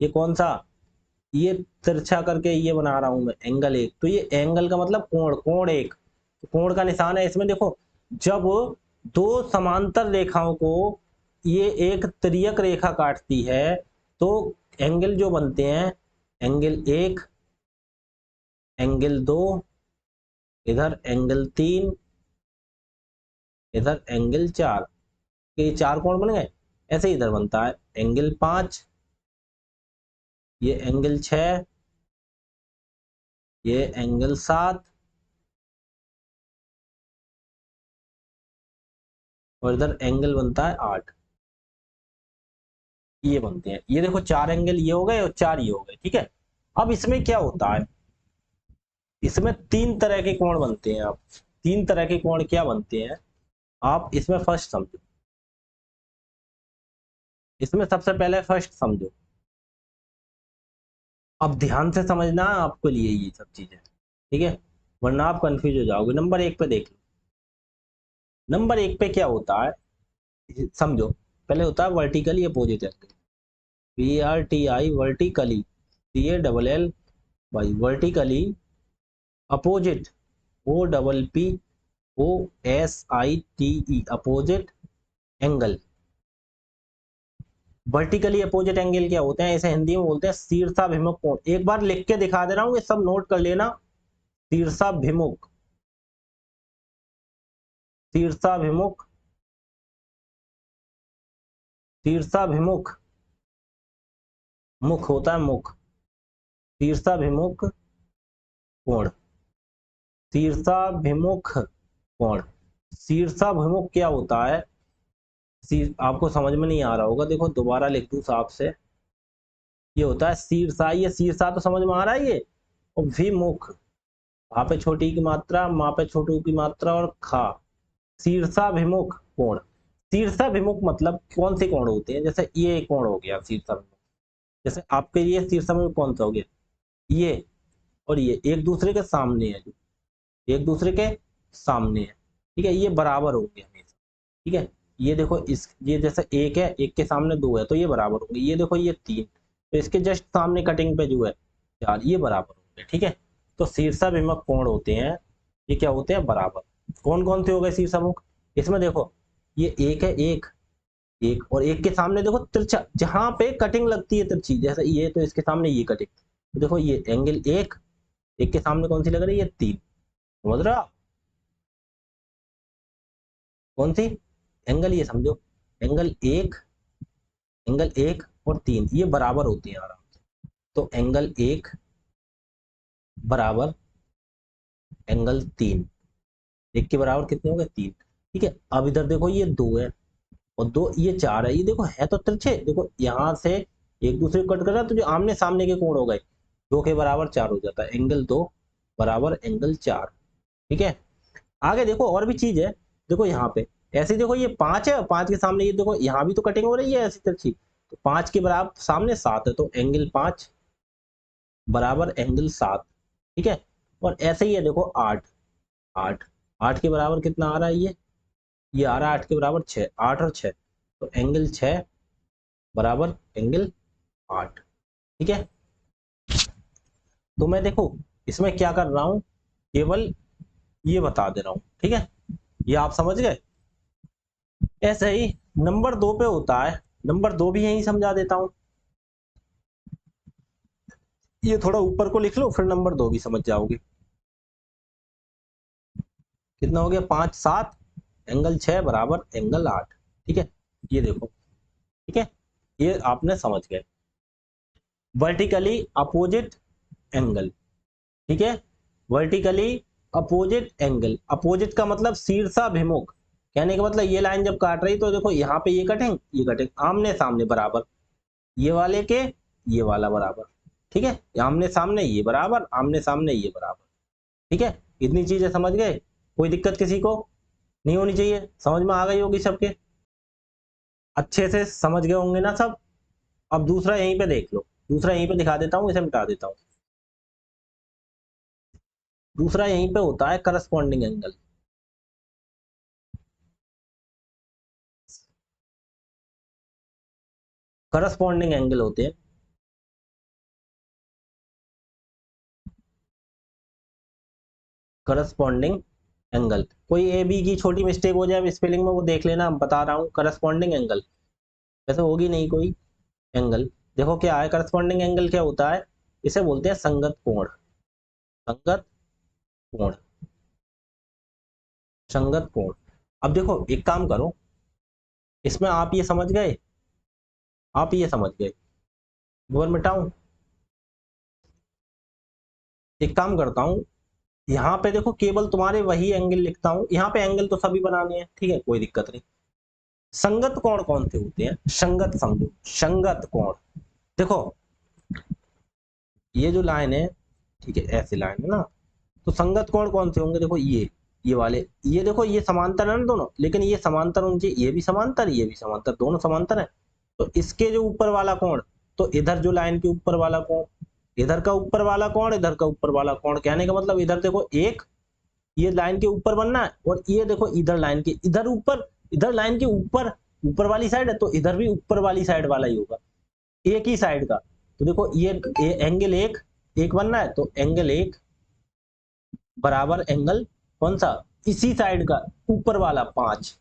कौन सा, ये तिरछा करके ये बना रहा हूं मैं, एंगल एक, तो ये एंगल का मतलब कोण, कोण एक, तो कोण का निशान है इसमें, देखो जब दो समांतर रेखाओं को ये एक तिर्यक रेखा काटती है, तो एंगल जो बनते हैं, एंगल एक, एंगल दो, इधर एंगल तीन, इधर एंगल चार, ये चार कोण बन गए। ऐसे ही इधर बनता है एंगल पांच, ये एंगल छह, ये एंगल सात, और इधर एंगल बनता है आठ, ये बनते हैं, ये देखो चार एंगल ये हो गए और चार ये हो गए, ठीक है। अब इसमें क्या होता है, इसमें तीन तरह के कोण बनते हैं, आप तीन तरह के कोण क्या बनते हैं, आप इसमें फर्स्ट समझो, इसमें सबसे पहले फर्स्ट समझो, अब ध्यान से समझना आपके लिए ये सब चीजें, ठीक है, वरना आप कंफ्यूज हो जाओगे। नंबर एक पे देख लो, नंबर एक पे क्या होता है समझो, पहले होता है vertically opposite angle, VRTI, vertically, CALL by vertically opposite, OPPOSITE opposite angle. Vertically opposite angle क्या होते हैं, इसे हिंदी में बोलते हैं शीर्षाभिमुख कोण। एक बार लिख के दिखा दे रहा हूं, ये सब नोट कर लेना, शीर्षाभिमुख, शीर्षाभिमुख, शीर्षाभिमुख, मुख होता है मुख, शीर्षाभिमुख कोण, शीर्षाभिमुख कोण, शीर्षाभिमुख क्या होता है, आपको समझ में नहीं आ रहा होगा, देखो दोबारा लिख दूं साफ से, ये होता है शीर्षा, ये शीर्षा तो समझ में आ रहा है ये, और विमुख, वहां पे छोटी की मात्रा, वहां पे छोटू की मात्रा और खा, शीर्षाभिमुख कोण। शीर्षाभिमुख मतलब कौन से कोण होते हैं, जैसे ये कोण हो गया शीर्षाभिमुख, जैसे आपके ये शीर्षम कौन सा हो गया, ये और ये एक दूसरे के सामने है, जो एक दूसरे के सामने है, ठीक है, ये बराबर होंगे हमेशा, ठीक है। ये देखो इस ये जैसे एक है, एक के सामने दो है, तो ये बराबर होंगे। ये देखो ये तीन, तो इसके जस्ट सामने कटिंग पे जो है चार, ये बराबर होंगे, ठीक है। तो शीर्षाभिमुख कोण होते हैं, ये क्या होते हैं, बराबर। कौन कौन से हो गए शीर्षाभिमुख, इसमें देखो ये एक है, एक एक और एक के सामने देखो तिरछा, जहां पे कटिंग लगती है तिरछी, जैसे ये तो इसके सामने ये कटिंग, तो देखो ये एंगल एक, एक के सामने कौन सी लग रही है, तीन, समझ रहे हो आप? कौन सी एंगल, ये समझो, एंगल एक, एंगल एक और तीन ये बराबर होती है आराम से। तो एंगल एक बराबर एंगल तीन, एक के बराबर कितने हो गए, तीन, ठीक है। अब इधर देखो ये दो है और दो ये चार है, ये देखो है तो तिरछे, देखो यहाँ से एक दूसरे को कट कर रहा है, तो जो आमने सामने के कोण हो गए, दो के बराबर चार हो जाता है, एंगल दो बराबर एंगल चार, ठीक है। आगे देखो और भी चीज है, देखो यहाँ पे ऐसे देखो ये पांच है, पांच के सामने ये देखो यहाँ भी तो कटिंग हो रही है ऐसी तिरछी, तो पांच के बराबर सामने सात है, तो एंगल पांच बराबर एंगल सात, ठीक है। और ऐसे ही है देखो आठ, आठ आठ के बराबर कितना आ रहा है, ये आ रहा है आठ के बराबर छः, आठ और छः, तो एंगल छः बराबर एंगल आठ, ठीक है। तो मैं देखो इसमें क्या कर रहा हूं, केवल ये बता दे रहा हूं, ठीक है, ये आप समझ गए। ऐसे ही नंबर दो पे होता है, नंबर दो भी यही समझा देता हूं, ये थोड़ा ऊपर को लिख लो, फिर नंबर दो भी समझ जाओगे। कितना हो गया, पांच सात, एंगल छः बराबर एंगल आठ, ठीक है। ये देखो, ठीक है, ये आपने समझ गए। वर्टिकली अपोजिट एंगल, ठीक है, वर्टिकली अपोजिट एंगल, अपोजिट का मतलब शीर्षाभिमुख, कहने का मतलब ये लाइन जब काट रही तो देखो यहाँ पे ये कटिंग, ये कटिंग आमने सामने बराबर, ये वाले के ये वाला बराबर, ठीक है, आमने सामने ये बराबर, आमने सामने ये बराबर, ठीक है। इतनी चीजें समझ गए, कोई दिक्कत किसी को नहीं होनी चाहिए, समझ में आ गई होगी सबके, अच्छे से समझ गए होंगे ना सब। अब दूसरा यहीं पे देख लो, दूसरा यहीं पे दिखा देता हूँ, इसे मिटा देता हूँ। दूसरा यहीं पे होता है करस्पॉन्डिंग एंगल, करस्पॉन्डिंग एंगल होते हैं, करस्पॉन्डिंग एंगल। कोई ए बी की छोटी मिस्टेक हो जाए स्पेलिंग में, वो देख लेना, बता रहा हूँ करस्पॉन्डिंग एंगल, वैसे होगी नहीं कोई एंगल। देखो क्या है करस्पॉन्डिंग एंगल, क्या होता है, इसे बोलते हैं संगत कोण, संगत कोण, संगत कोण। अब देखो एक काम करो, इसमें आप ये समझ गए, आप ये समझ गए, दोबारा मिटाऊं, एक काम करता हूँ, यहाँ पे देखो केवल तुम्हारे वही एंगल लिखता हूँ, यहाँ पे एंगल तो सभी बनाने हैं, ठीक है, कोई दिक्कत नहीं। संगत कोण कौन से होते हैं, संगत समझो, संगत कोण, देखो ये जो लाइन है, ठीक है, ऐसी लाइन है ना, तो संगत कोण कौन से होंगे, देखो ये वाले, ये देखो ये समांतर है ना दोनों, लेकिन ये समांतर होनी चाहिए, ये भी समांतर, ये भी समांतर, दोनों समांतर है, तो इसके जो ऊपर वाला कोण, तो इधर जो लाइन के ऊपर वाला कोण, इधर का ऊपर वाला कोण, इधर का ऊपर वाला कोण, कहने का मतलब इधर देखो एक, ये लाइन के ऊपर बनना है, और ये देखो इधर लाइन के इधर ऊपर, इधर लाइन के ऊपर, ऊपर वाली साइड है, तो इधर भी ऊपर वाली साइड वाला ही होगा, एक ही साइड का। तो देखो ये एंगल एक, एक बनना है, तो एंगल एक बराबर एंगल कौन सा, इसी साइड का ऊपर वाला पांच,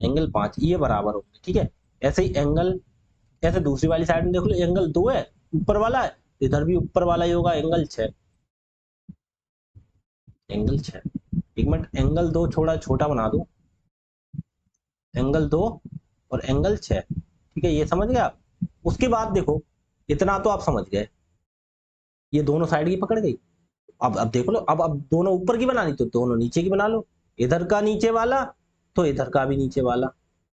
एंगल पांच, ये बराबर होंगे, ठीक है। ऐसे ही एंगल, ऐसे दूसरी वाली साइड में देख लो, एंगल दो है, ऊपर वाला है, इधर भी ऊपर वाला ही होगा, एंगल छः, एंगल छः। एक मिनट, एंगल दो छोड़ा छोटा बना दो, एंगल दो और एंगल छः, ठीक है, ये समझ गए आप। उसके बाद देखो, इतना तो आप समझ गए, ये दोनों साइड की पकड़ गई। अब देख लो, अब दोनों ऊपर की बनानी तो दोनों नीचे की बना लो, इधर का नीचे वाला तो इधर का भी नीचे वाला,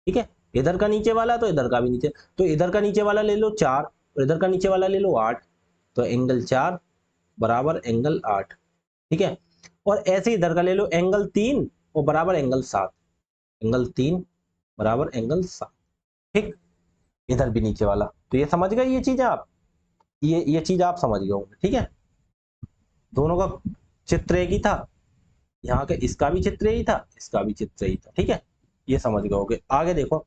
ठीक है, इधर का नीचे वाला तो इधर का भी नीचे, तो इधर का नीचे वाला ले लो चार और इधर का नीचे वाला ले लो आठ, तो एंगल चार बराबर एंगल आठ, ठीक है। और ऐसे इधर का ले लो एंगल तीन और बराबर एंगल सात, एंगल तीन बराबर एंगल सात, ठीक, इधर भी नीचे वाला, तो ये समझ गए ये चीज आप। ये चीज आप समझ गए होंगे, ठीक है। दोनों का चित्र एक ही था, यहाँ के इसका भी चित्र यही था, इसका भी चित्र यही था, ठीक है। ये समझ गए होगे। आगे देखो,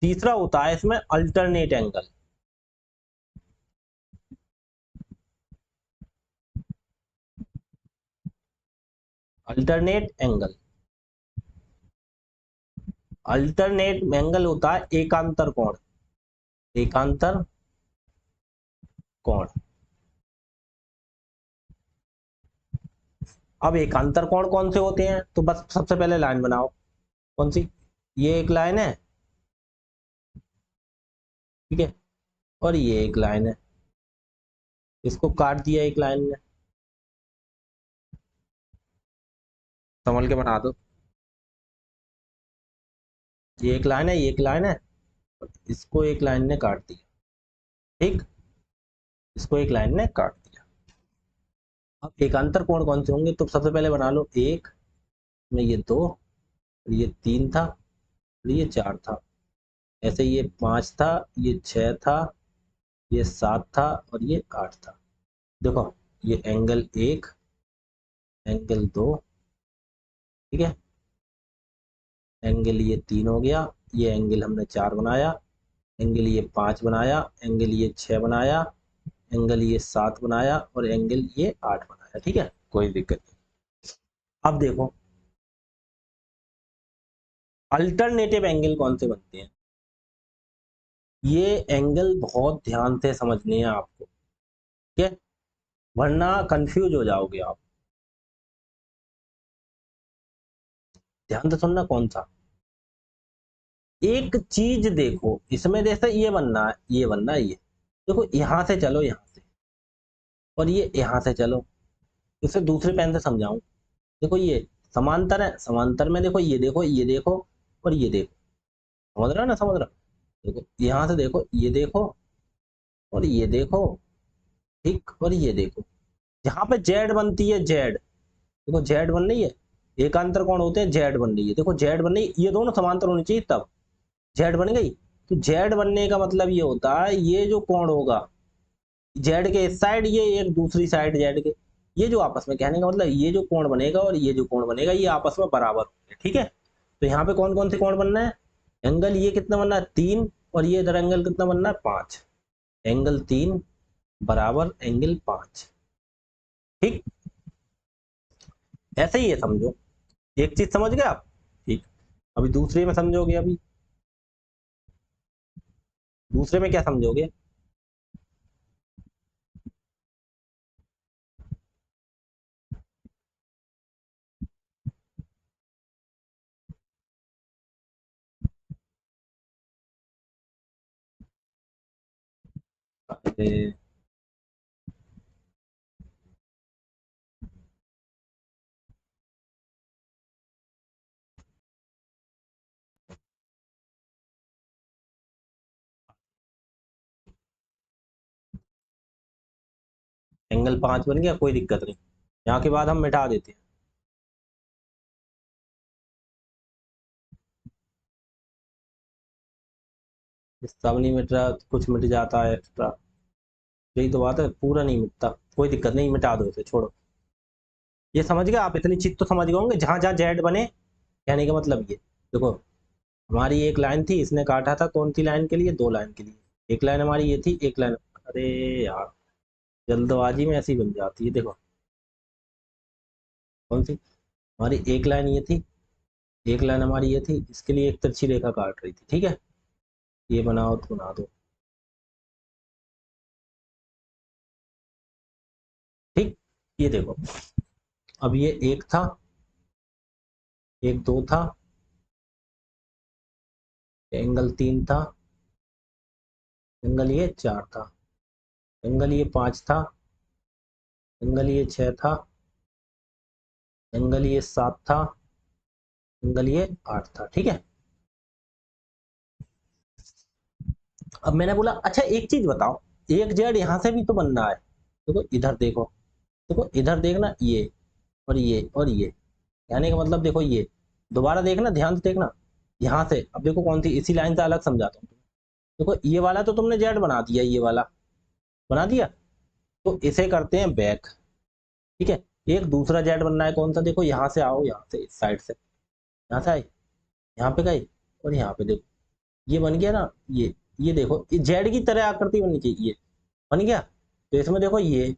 तीसरा होता है इसमें alternate angle. Alternate angle, alternate angle होता है एकांतर कोण, एकांतर कोण। अब एकांतर कोण कौन से होते हैं, तो बस सबसे पहले लाइन बनाओ। कौन सी? ये एक लाइन है, ठीक है, और ये एक लाइन है, इसको काट दिया एक लाइन ने, संभल के बना दो। ये एक लाइन है, ये एक लाइन है, इसको एक लाइन ने काट दिया, ठीक, इसको एक लाइन ने काट दिया। अब एकांतर कोण कौन से होंगे, तो सबसे पहले बना लो, एक में ये दो, और ये तीन था, और ये चार था, ऐसे ये पांच था, ये छह था, ये सात था, और ये आठ था। देखो, ये एंगल एक, एंगल दो, ठीक है, एंगल ये तीन हो गया, ये एंगल हमने चार बनाया, एंगल ये पांच बनाया, एंगल ये छह बनाया, एंगल ये सात बनाया, और एंगल ये आठ बनाया, ठीक है, कोई दिक्कत नहीं। अब देखो, अल्टरनेटिव एंगल कौन से बनते हैं, ये एंगल बहुत ध्यान से समझने हैं आपको, ठीक है, वरना कंफ्यूज हो जाओगे आप। ध्यान से सुनना, कौन सा? एक चीज देखो, इसमें जैसे ये बनना है, ये बनना है, ये देखो, यहां से चलो, यहां से, और ये यहां से चलो। इसे दूसरे पेन से समझाऊं, देखो, ये समांतर है, समांतर में देखो, ये देखो, ये देखो, और ये देखो, समझ रहा ना, समझ रहा? देखो, यहां से देखो, ये देखो, और ये देखो, ठीक, और ये देखो, जहां पे जेड बनती है, जेड, देखो जेड बन रही है, एकांतर कौन होते हैं, जेड बन रही है, देखो जेड बन रही है, ये दोनों समांतर होनी चाहिए, तब जेड बन गई। तो जेड बनने का मतलब ये होता है, ये जो कोण होगा जेड के इस साइड, ये एक दूसरी साइड जेड के, ये जो आपस में, कहने का मतलब ये जो कोण बनेगा और ये जो कोण बनेगा, ये आपस में बराबर होंगे, ठीक है। तो यहाँ पे कौन कौन से कोण बनना है, एंगल ये कितना बनना है, तीन, और ये इधर एंगल कितना बनना है, पांच, एंगल तीन बराबर एंगल पांच, ठीक, ऐसे ही है, समझो। एक चीज समझ गए आप, ठीक। अभी दूसरे में समझोगे, अभी दूसरे में क्या समझोगे? अरे, एंगल पांच बन गया, कोई दिक्कत नहीं, यहाँ के बाद हम मिटा देते हैं। सब नहीं मिट रहा, कुछ मिट जाता है एक्स्ट्रा, यही तो बात है, पूरा नहीं मिटता, कोई दिक्कत नहीं, मिटा दो इसे, छोड़ो। ये समझ गए आप, इतनी चीज तो समझ गए होंगे, जहां जहां जेड बने, कहने का मतलब ये, देखो, हमारी एक लाइन थी, इसने काटा था कौन सी लाइन के लिए, दो लाइन के लिए, एक लाइन हमारी ये थी, एक लाइन, अरे यार, जल्दबाजी में ऐसी बन जाती है, देखो, कौन सी, हमारी एक लाइन ये थी, एक लाइन हमारी ये थी, इसके लिए एक तिरछी रेखा काट रही थी, ठीक है, ये बनाओ तो बना दो, ठीक। ये देखो, अब ये एक था, एक दो था, एंगल तीन था, एंगल ये चार था, एंगल ये पांच था, एंगल ये छह था, एंगल ये सात था, एंगल ये आठ था, ठीक है। अब मैंने बोला, अच्छा एक चीज बताओ, एक जेड यहां से भी तो बनना है, देखो इधर देखो, देखो इधर देखना, ये और ये और ये, कहने का मतलब देखो, ये दोबारा देखना, ध्यान से देखना, यहाँ से, अब देखो कौन सी, इसी लाइन से अलग समझाता हूँ, देखो ये वाला तो तुमने जेड बना दिया, ये वाला बना दिया, तो इसे करते हैं बैक। ठीक है, एक दूसरा जेड बनना है, कौन सा? देखो यहाँ से आओ, यहाँ से इस साइड से, यहाँ से आए, यहाँ पे गए, और यहाँ पे देखो ये बन गया ना, ये देखो जेड की तरह आकृति बननी चाहिए, ये बन गया। तो इसमें देखो ये,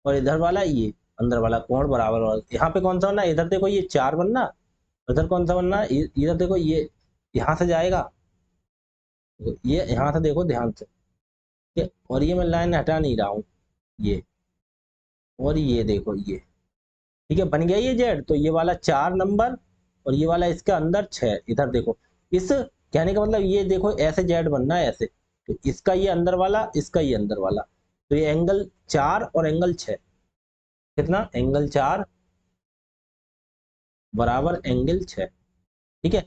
और इधर वाला ये, अंदर वाला कोण बराबर वाला, यहाँ पे कौन सा बनना है? इधर देखो ये 4 बनना, इधर कौन सा बनना है? इधर देखो ये यहाँ से जाएगा, तो ये यहाँ से देखो ध्यान से, ठीक है, और ये मैं लाइन हटा नहीं रहा हूँ, ये, और ये देखो ये, ठीक है, बन गया ये जेड। तो ये वाला 4 नंबर, और ये वाला इसके अंदर 6, इधर देखो, इस कहने का मतलब ये देखो ऐसे जेड बनना है ऐसे, तो इसका ये अंदर वाला, इसका ये अंदर वाला, तो ये एंगल 4 और एंगल 6, कितना? एंगल 4 बराबर एंगल 6। ठीक है,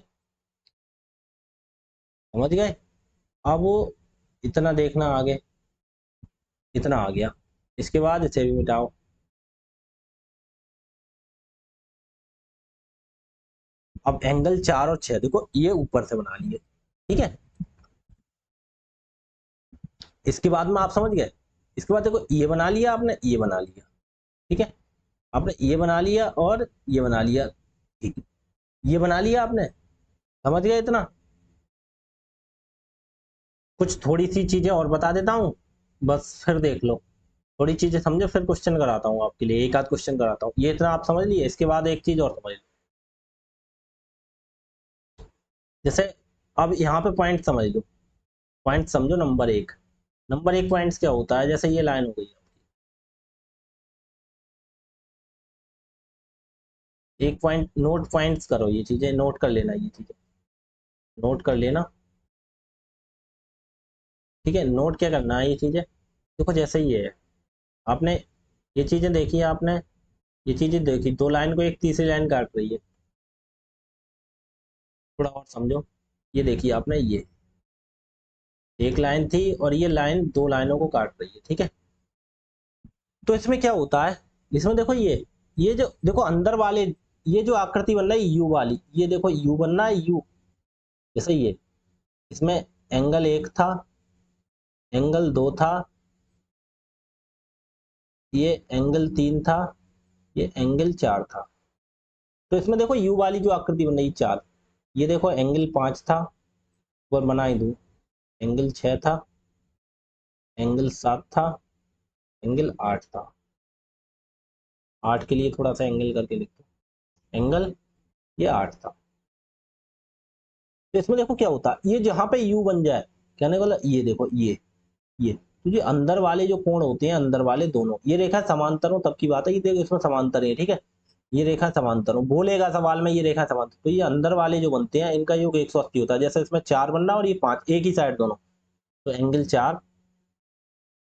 समझ गए? अब वो इतना देखना आगे, इतना आ गया, इसके बाद इसे भी मिटाओ। अब एंगल 4 और 6 देखो ये ऊपर से बना लिए, ठीक है, इसके बाद में आप समझ गए। इसके बाद देखो ये बना लिया आपने, ये बना लिया, ठीक है, आपने ये बना लिया और ये बना लिया, ठीक है, ये बना लिया आपने, समझ गए इतना? कुछ थोड़ी सी चीजें और बता देता हूँ, बस फिर देख लो, थोड़ी चीजें समझो, फिर क्वेश्चन कराता हूँ आपके लिए, एक आध क्वेश्चन कराता हूँ। ये इतना आप समझ लिए, इसके बाद एक चीज और समझ लो। जैसे अब यहाँ पे पॉइंट समझ लो, पॉइंट समझो, नंबर 1, नंबर 1 पॉइंट्स क्या होता है? जैसे ये लाइन हो गई, एक पॉइंट नोट, पॉइंट्स करो, ये चीजें नोट कर लेना, ये चीजें नोट कर लेना, ठीक है। नोट क्या करना है, ये चीजें देखो, जैसे ये है, आपने ये चीजें देखी है, आपने ये चीजें देखी, 2 लाइन को एक तीसरी लाइन काट रही है, थोड़ा और समझो। ये देखिए आपने, ये एक लाइन थी और ये लाइन 2 लाइनों को काट रही है, ठीक है। तो इसमें क्या होता है, इसमें देखो ये जो देखो अंदर वाले, ये जो आकृति बन रही है यू वाली, ये देखो यू बनना है, यू, जैसे ये, इसमें एंगल 1 था, एंगल 2 था, ये एंगल 3 था, ये एंगल 4 था। तो इसमें देखो यू वाली जो आकृति बन रही 4, ये देखो एंगल 5 था, और बना ही दूं, एंगल 6 था, एंगल 7 था, एंगल 8 था, 8 के लिए थोड़ा सा एंगल करके लिखो, एंगल ये 8 था। तो इसमें देखो क्या होता है, ये जहां पे यू बन जाए, कहने वाला ये देखो ये तो ये अंदर वाले जो कोण होते हैं, अंदर वाले दोनों, ये रेखा समांतर हो तब की बात है, ये देखो इसमें समांतर है, ठीक है, ये रेखा समांतर हो, बोलेगा सवाल में ये रेखा समांतर, तो ये अंदर वाले जो बनते हैं इनका योग 180 होता है, जैसे इसमें 4 बनना और ये 5, एक ही साइड दोनों, तो एंगल 4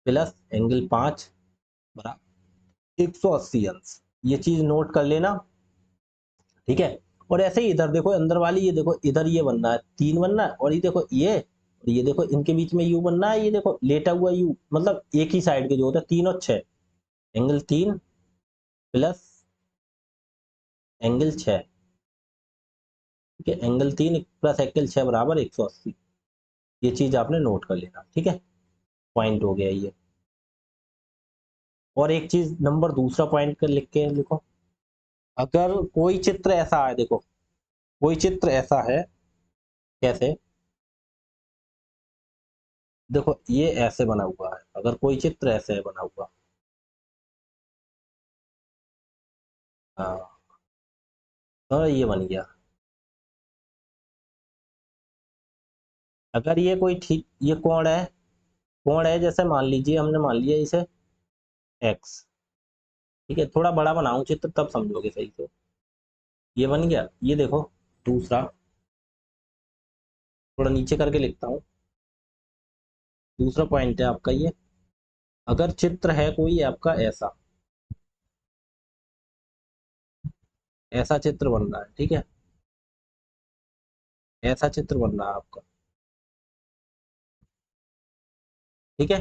प्लस एंगल 5 बराबर 180 अंश, ये चीज नोट कर लेना, ठीक है। और ऐसे ही इधर देखो, अंदर वाली ये देखो, इधर ये बनना है 3 बनना है, और ये देखो ये, और ये देखो इनके बीच में यू बनना है, ये देखो लेटा हुआ यू, मतलब एक ही साइड के जो होता है 3 और 6, एंगल 3 प्लस एंगल 6, ठीक है, एंगल 3 प्लस एंगल 6 बराबर 180, ये चीज आपने नोट कर लेना, ठीक है, पॉइंट हो गया ये। और एक चीज नंबर दूसरा पॉइंट कर लिख के लिखो, अगर कोई चित्र ऐसा है, देखो कोई चित्र ऐसा है, कैसे? देखो ये ऐसे बना हुआ है, अगर कोई चित्र ऐसे है बना हुआ, हाँ, तो ये बन गया। अगर ये कोई ठीक, ये कोण है, जैसे मान लीजिए हमने मान लिया इसे एक्स, ठीक है, थोड़ा बड़ा बनाऊं चित्र तब समझोगे सही से। ये बन गया, ये देखो दूसरा, थोड़ा नीचे करके लिखता हूँ, दूसरा पॉइंट है आपका ये, अगर चित्र है कोई आपका ऐसा, ऐसा चित्र बन रहा है, ठीक है, ऐसा चित्र बन रहा है आपका, ठीक है,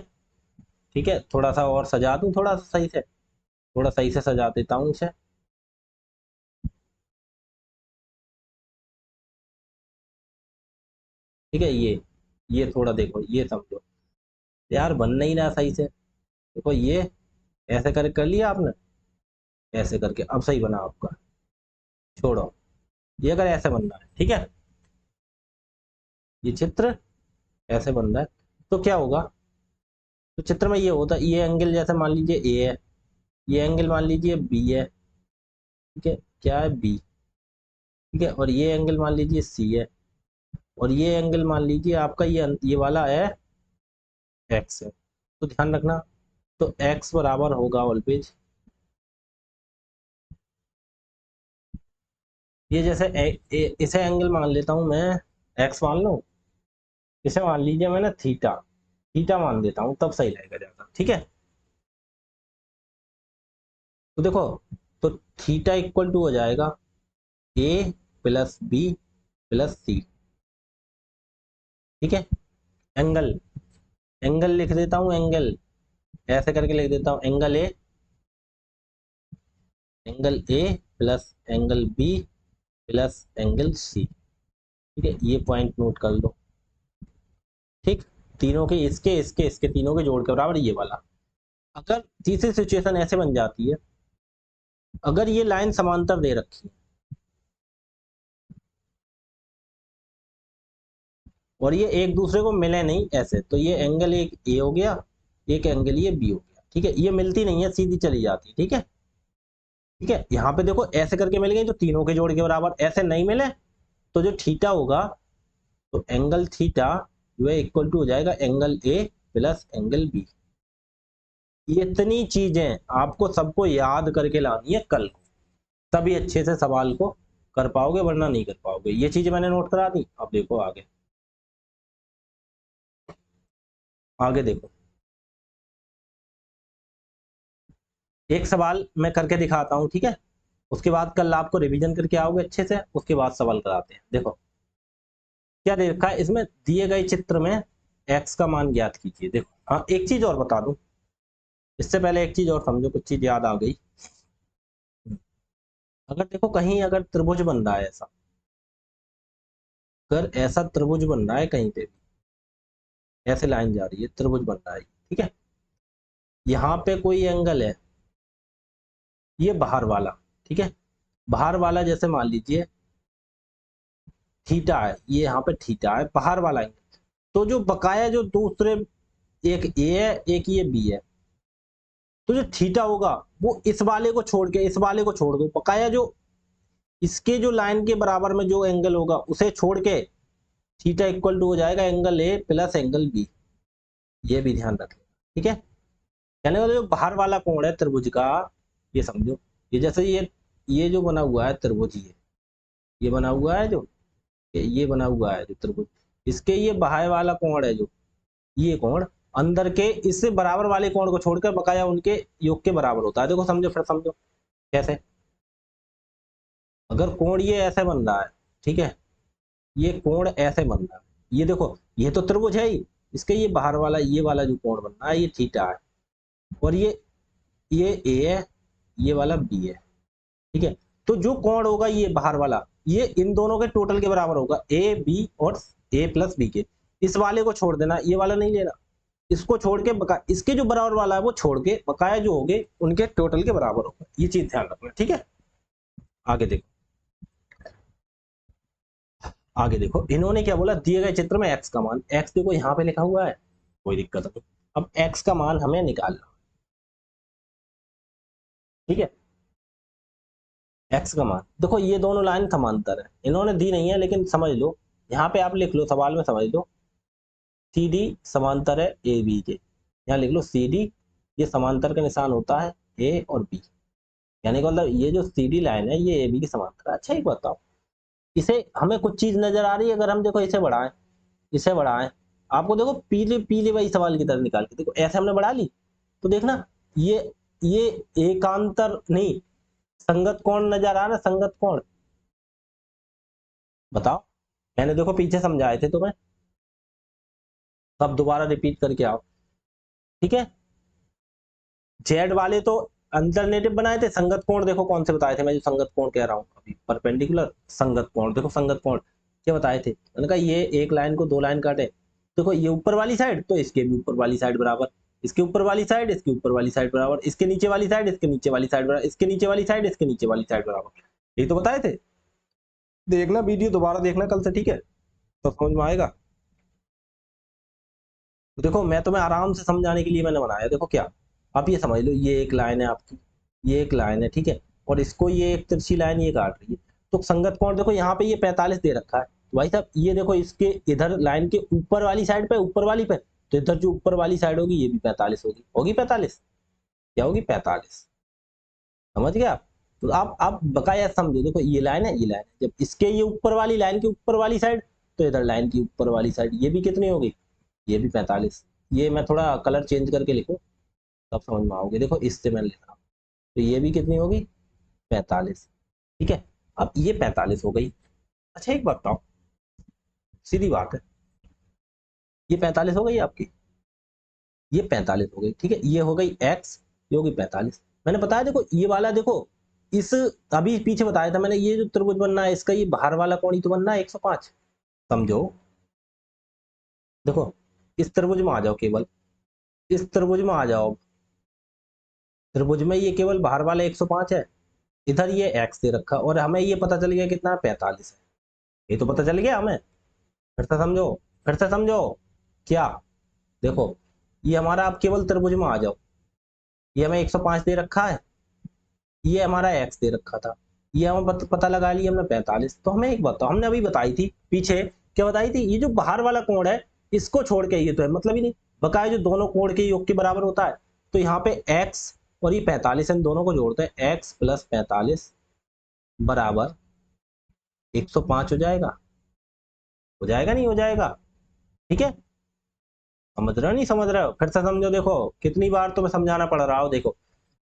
ठीक है, थोड़ा सा और सजा दूं, थोड़ा सा सही से, थोड़ा सही से सजा देता हूँ इसे, ठीक है, ये ये थोड़ा देखो, ये समझो यार, बन नहीं रहा सही से। देखो ये ऐसे करके कर लिया आपने, ऐसे करके अब सही बना आपका। छोड़ो, ये अगर ऐसे बनना है, ठीक है, ये चित्र ऐसे बन रहा है, तो क्या होगा, तो चित्र में ये होता है, ये एंगल जैसे मान लीजिए ए है, ये एंगल मान लीजिए बी है, ठीक है, क्या है बी, ठीक है, और ये एंगल मान लीजिए सी है, और ये एंगल मान लीजिए आपका ये वाला है एक्स है। तो ध्यान रखना, तो एक्स बराबर होगा ऑलवेज, ये जैसे इसे एंगल मान लेता हूं मैं, एक्स मान लो, इसे मान लीजिए मैंने थीटा, थीटा मान देता हूं, तब सही रहेगा ज्यादा, ठीक है। तो देखो, तो थीटा इक्वल टू हो जाएगा ए प्लस बी प्लस सी, ठीक है। एंगल, एंगल लिख देता हूं, एंगल ऐसे करके लिख देता हूं, angle A plus angle B plus angle C, ठीक है, ये पॉइंट नोट कर लो, ठीक। तीनों के, इसके तीनों के जोड़ के बराबर ये वाला। अगर तीसरी सिचुएशन ऐसे बन जाती है, अगर ये लाइन समांतर दे रखी है और ये एक दूसरे को मिले नहीं ऐसे, तो ये एंगल एक ए हो गया, एक एंगल ये बी हो गया, ठीक है, ये मिलती नहीं है, सीधी चली जाती है, ठीक है। ठीक है, यहाँ पे देखो ऐसे करके मिल गई तो तीनों के जोड़ के बराबर, ऐसे नहीं मिले तो जो थीटा होगा, तो एंगल थीटा जो है इक्वल टू हो जाएगा angle A plus angle B. ये इतनी चीजें आपको सबको याद करके लानी है कल को, तभी अच्छे से सवाल को कर पाओगे, वरना नहीं कर पाओगे। ये चीजें मैंने नोट करा दी, अब देखो आगे, आगे देखो, एक सवाल मैं करके दिखाता हूँ, ठीक है, उसके बाद कल आपको रिवीजन करके आओगे अच्छे से, उसके बाद सवाल कराते हैं। देखो क्या दे रखा है इसमें, दिए गए चित्र में एक्स का मान ज्ञात कीजिए। देखो हाँ, एक चीज और बता दूं, इससे पहले एक चीज और समझो, कुछ चीज याद आ गई। अगर देखो कहीं अगर त्रिभुज बन रहा है ऐसा, अगर ऐसा त्रिभुज बन रहा है कहीं पे भी, ऐसे लाइन जा रही है, त्रिभुज बन रहा है, ठीक है, यहाँ पे कोई एंगल है, ये बाहर वाला, ठीक है, बाहर वाला जैसे मान लीजिए थीटा है, ये यहाँ पे थीटा है, बाहर वाला एंगल, तो जो बकाया जो दूसरे, एक ए है एक ये बी है, तो जो थीटा होगा वो इस वाले को छोड़ के, इस वाले को छोड़ दो, बकाया जो इसके जो लाइन के बराबर में जो एंगल होगा उसे छोड़ के थीटा इक्वल टू हो जाएगा angle A plus angle B. ये भी ध्यान रखें, ठीक है। कहने वाले जो बाहर वाला कोण है त्रिभुज का, ये समझो, ये जैसे ये जो बना हुआ है त्रिभुज, ये बना हुआ है जो, ये बना हुआ है जो त्रिभुज, इसके ये बाहर वाला कोण है जो, ये कोण अंदर के इससे बराबर वाले कोण को छोड़कर बकाया उनके योग के बराबर होता है। देखो समझो, फिर समझो कैसे। अगर कोण ये ऐसे बन रहा है, ठीक है, ये कोण ऐसे बन रहा है, ये देखो ये तो त्रिभुज है ही, इसके ये बाहर वाला, ये वाला जो कोण बन रहा है ये थीटा है, और ये ए है, ये वाला बी है, ठीक है। तो जो कोण होगा ये बाहर वाला, ये इन दोनों के टोटल के बराबर होगा, ए बी और ए प्लस बी के। इस वाले को छोड़ देना, ये वाला नहीं लेना, इसको छोड़ के बका इसके जो बराबर वाला है वो छोड़ के बकाया जो होंगे उनके टोटल के बराबर होगा। ये चीज ध्यान रखना, ठीक है। आगे देखो, आगे देखो इन्होंने क्या बोला, दिए गए चित्र में एक्स का मान, एक्स देखो यहाँ पे लिखा हुआ है, कोई दिक्कत नहीं। अब एक्स का मान हमें निकालना, ठीक है, एक्स का मान देखो, ये दोनों लाइन समांतर है, इन्होंने दी नहीं है लेकिन समझ लो, यहाँ पे आप लिख लो, सवाल में समझ लो, सी डी समांतर है ए बी के, यहाँ लिख लो सी डी, ये समांतर का निशान होता है ए और बी, यानी कि मतलब ये जो सी डी लाइन है ये ए बी की समांतर है। अच्छा एक बताओ, इसे हमें कुछ चीज नजर आ रही है, अगर हम देखो इसे बढ़ाएं, इसे बढ़ाएं, आपको देखो पीले पीले वही सवाल की तरह निकाल के देखो, ऐसे हमने बढ़ा ली तो देखना, ये ये एकांतर नहीं, संगत कोण नजर आ रहा है, संगत कोण, बताओ। मैंने देखो पीछे समझाए थे तुम्हें, सब दोबारा रिपीट करके आओ, ठीक है। जेड वाले तो अल्टरनेटिव बनाए थे, संगत कोण देखो कौन से बताए थे, मैं जो संगत कोण कह रहा हूँ अभी, परपेंडिकुलर संगत कोण, देखो संगत कोण क्या बताए थे, मैंने कहा ये एक लाइन को दो लाइन काटे, देखो ये ऊपर वाली साइड तो इसके भी ऊपर वाली साइड बराबर, इसके ऊपर वाली साइड इसके ऊपर वाली साइड बराबर, इसके नीचे वाली साइड इसके नीचे वाली साइड बराबर, इसके नीचे वाली साइड इसके नीचे वाली साइड बराबर। यही तो बताए थे। देखना वीडियो दोबारा देखना कल से, ठीक है, तो समझ में आएगा। तो देखो मैं तुम्हें आराम से समझाने के लिए मैंने बनाया। देखो क्या, आप ये समझ लो, ये एक लाइन है आपकी, ये एक लाइन है, ठीक है, और इसको ये एक तिरछी लाइन ये काट रही है, तो संगत कोण देखो यहाँ पे ये 45 दे रखा है, तो भाई साहब ये देखो इसके इधर लाइन के ऊपर वाली साइड पे, ऊपर वाली पे, तो इधर जो ऊपर वाली साइड होगी ये भी 45 होगी, होगी 45, क्या होगी 45, समझ गया आप। तो आप बकाया समझो, देखो ये लाइन है, ये लाइन है, जब इसके ये ऊपर वाली लाइन के ऊपर वाली साइड, तो इधर लाइन की ऊपर वाली साइड ये भी कितनी होगी, ये भी 45। ये मैं थोड़ा कलर चेंज करके लिखूं तब समझ में आओगे। देखो इससे मैं लिख रहा हूँ, तो ये भी कितनी होगी 45, ठीक है। अब ये 45 हो गई। अच्छा एक बात बताओ, सीधी बात है, ये 45 हो गई आपकी, ये 45 हो गई, ठीक है, ये हो गई x, ये होगी 45। मैंने बताया देखो ये वाला, देखो इस अभी पीछे बताया था मैंने, ये जो त्रिभुज बनना है इसका ये बाहर वाला कोण ही तो बनना है 105, समझो। देखो इस त्रिभुज में आ जाओ, केवल इस त्रिभुज में आ जाओ, त्रिभुज में ये केवल बाहर वाला 105 है, इधर ये x दे रखा, और हमें ये पता चल गया कितना 45 है, ये तो पता चल गया हमें। फिर से समझो, फिर से समझो क्या, देखो ये हमारा, आप केवल त्रिभुज में आ जाओ, ये हमें 105 दे रखा है, ये हमारा x दे रखा था, ये हमें पता लगा लिया हमने 45। तो हमें एक बात तो हमने अभी बताई थी पीछे, क्या बताई थी, ये जो बाहर वाला कोण है इसको छोड़ के ये तो है मतलब ही नहीं, बकाया जो दोनों कोण के योग के बराबर होता है, तो यहाँ पे x और ये 45 इन दोनों को जोड़ते हैं, x प्लस 45 बराबर 105 हो जाएगा, हो जाएगा नहीं हो जाएगा, ठीक है। समझ रहे हो नहीं समझ रहे हो, फिर से समझो, देखो कितनी बार तो मैं समझाना पड़ रहा हो। देखो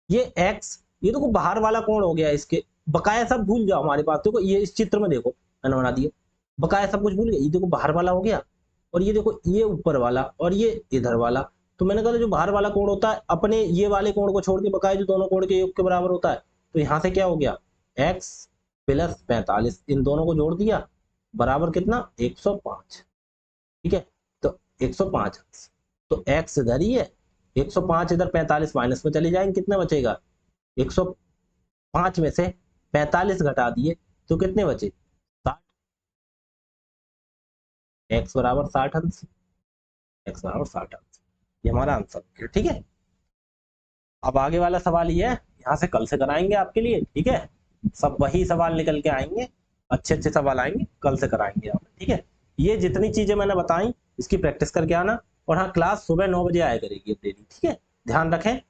ये x, ये देखो बाहर वाला कोण हो गया, इसके बकाया सब भूल जाओ हमारे पास, देखो ये इस चित्र में देखो मैंने बना दिया, बकाया सब कुछ भूल गया, ये देखो बाहर वाला हो गया, और ये देखो ये ऊपर वाला, और ये इधर वाला। तो मैंने कहा जो बाहर वाला कोण होता है अपने ये वाले कोण को छोड़ के बकाया जो दोनों कोण के योग के बराबर होता है, तो यहाँ से क्या हो गया x प्लस 45, इन दोनों को जोड़ दिया बराबर कितना 105, ठीक है। तो 105, तो x इधर ही है, 105 इधर, 45 माइनस में चले जाएंगे, कितना बचेगा 105 में से 45 घटा दिए तो कितने बचे 60, x बराबर 60 अंश, x बराबर 60 अंश, ये हमारा आंसर, ठीक है। अब आगे वाला सवाल ये है, यहाँ से कल से कराएंगे आपके लिए, ठीक है, सब वही सवाल निकल के आएंगे, अच्छे अच्छे सवाल आएंगे, कल से कराएंगे आप, ठीक है। ये जितनी चीजें मैंने बताई इसकी प्रैक्टिस करके आना, और हाँ क्लास सुबह 9 बजे आया करेगी अब डेली, ठीक है, ध्यान रखें।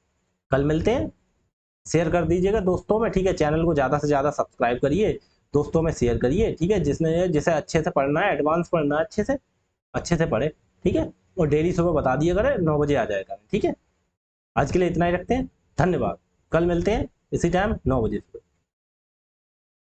कल मिलते हैं, शेयर कर दीजिएगा दोस्तों में, ठीक है, चैनल को ज्यादा से ज्यादा सब्सक्राइब करिए, दोस्तों में शेयर करिए, ठीक है, जिसे अच्छे से पढ़ना है, एडवांस पढ़ना है, अच्छे से पढ़े, ठीक है, और डेली सुबह बता दिया करें 9 बजे आ जाएगा, ठीक है। आज के लिए इतना ही रखते हैं, धन्यवाद, कल मिलते हैं इसी टाइम 9 बजे।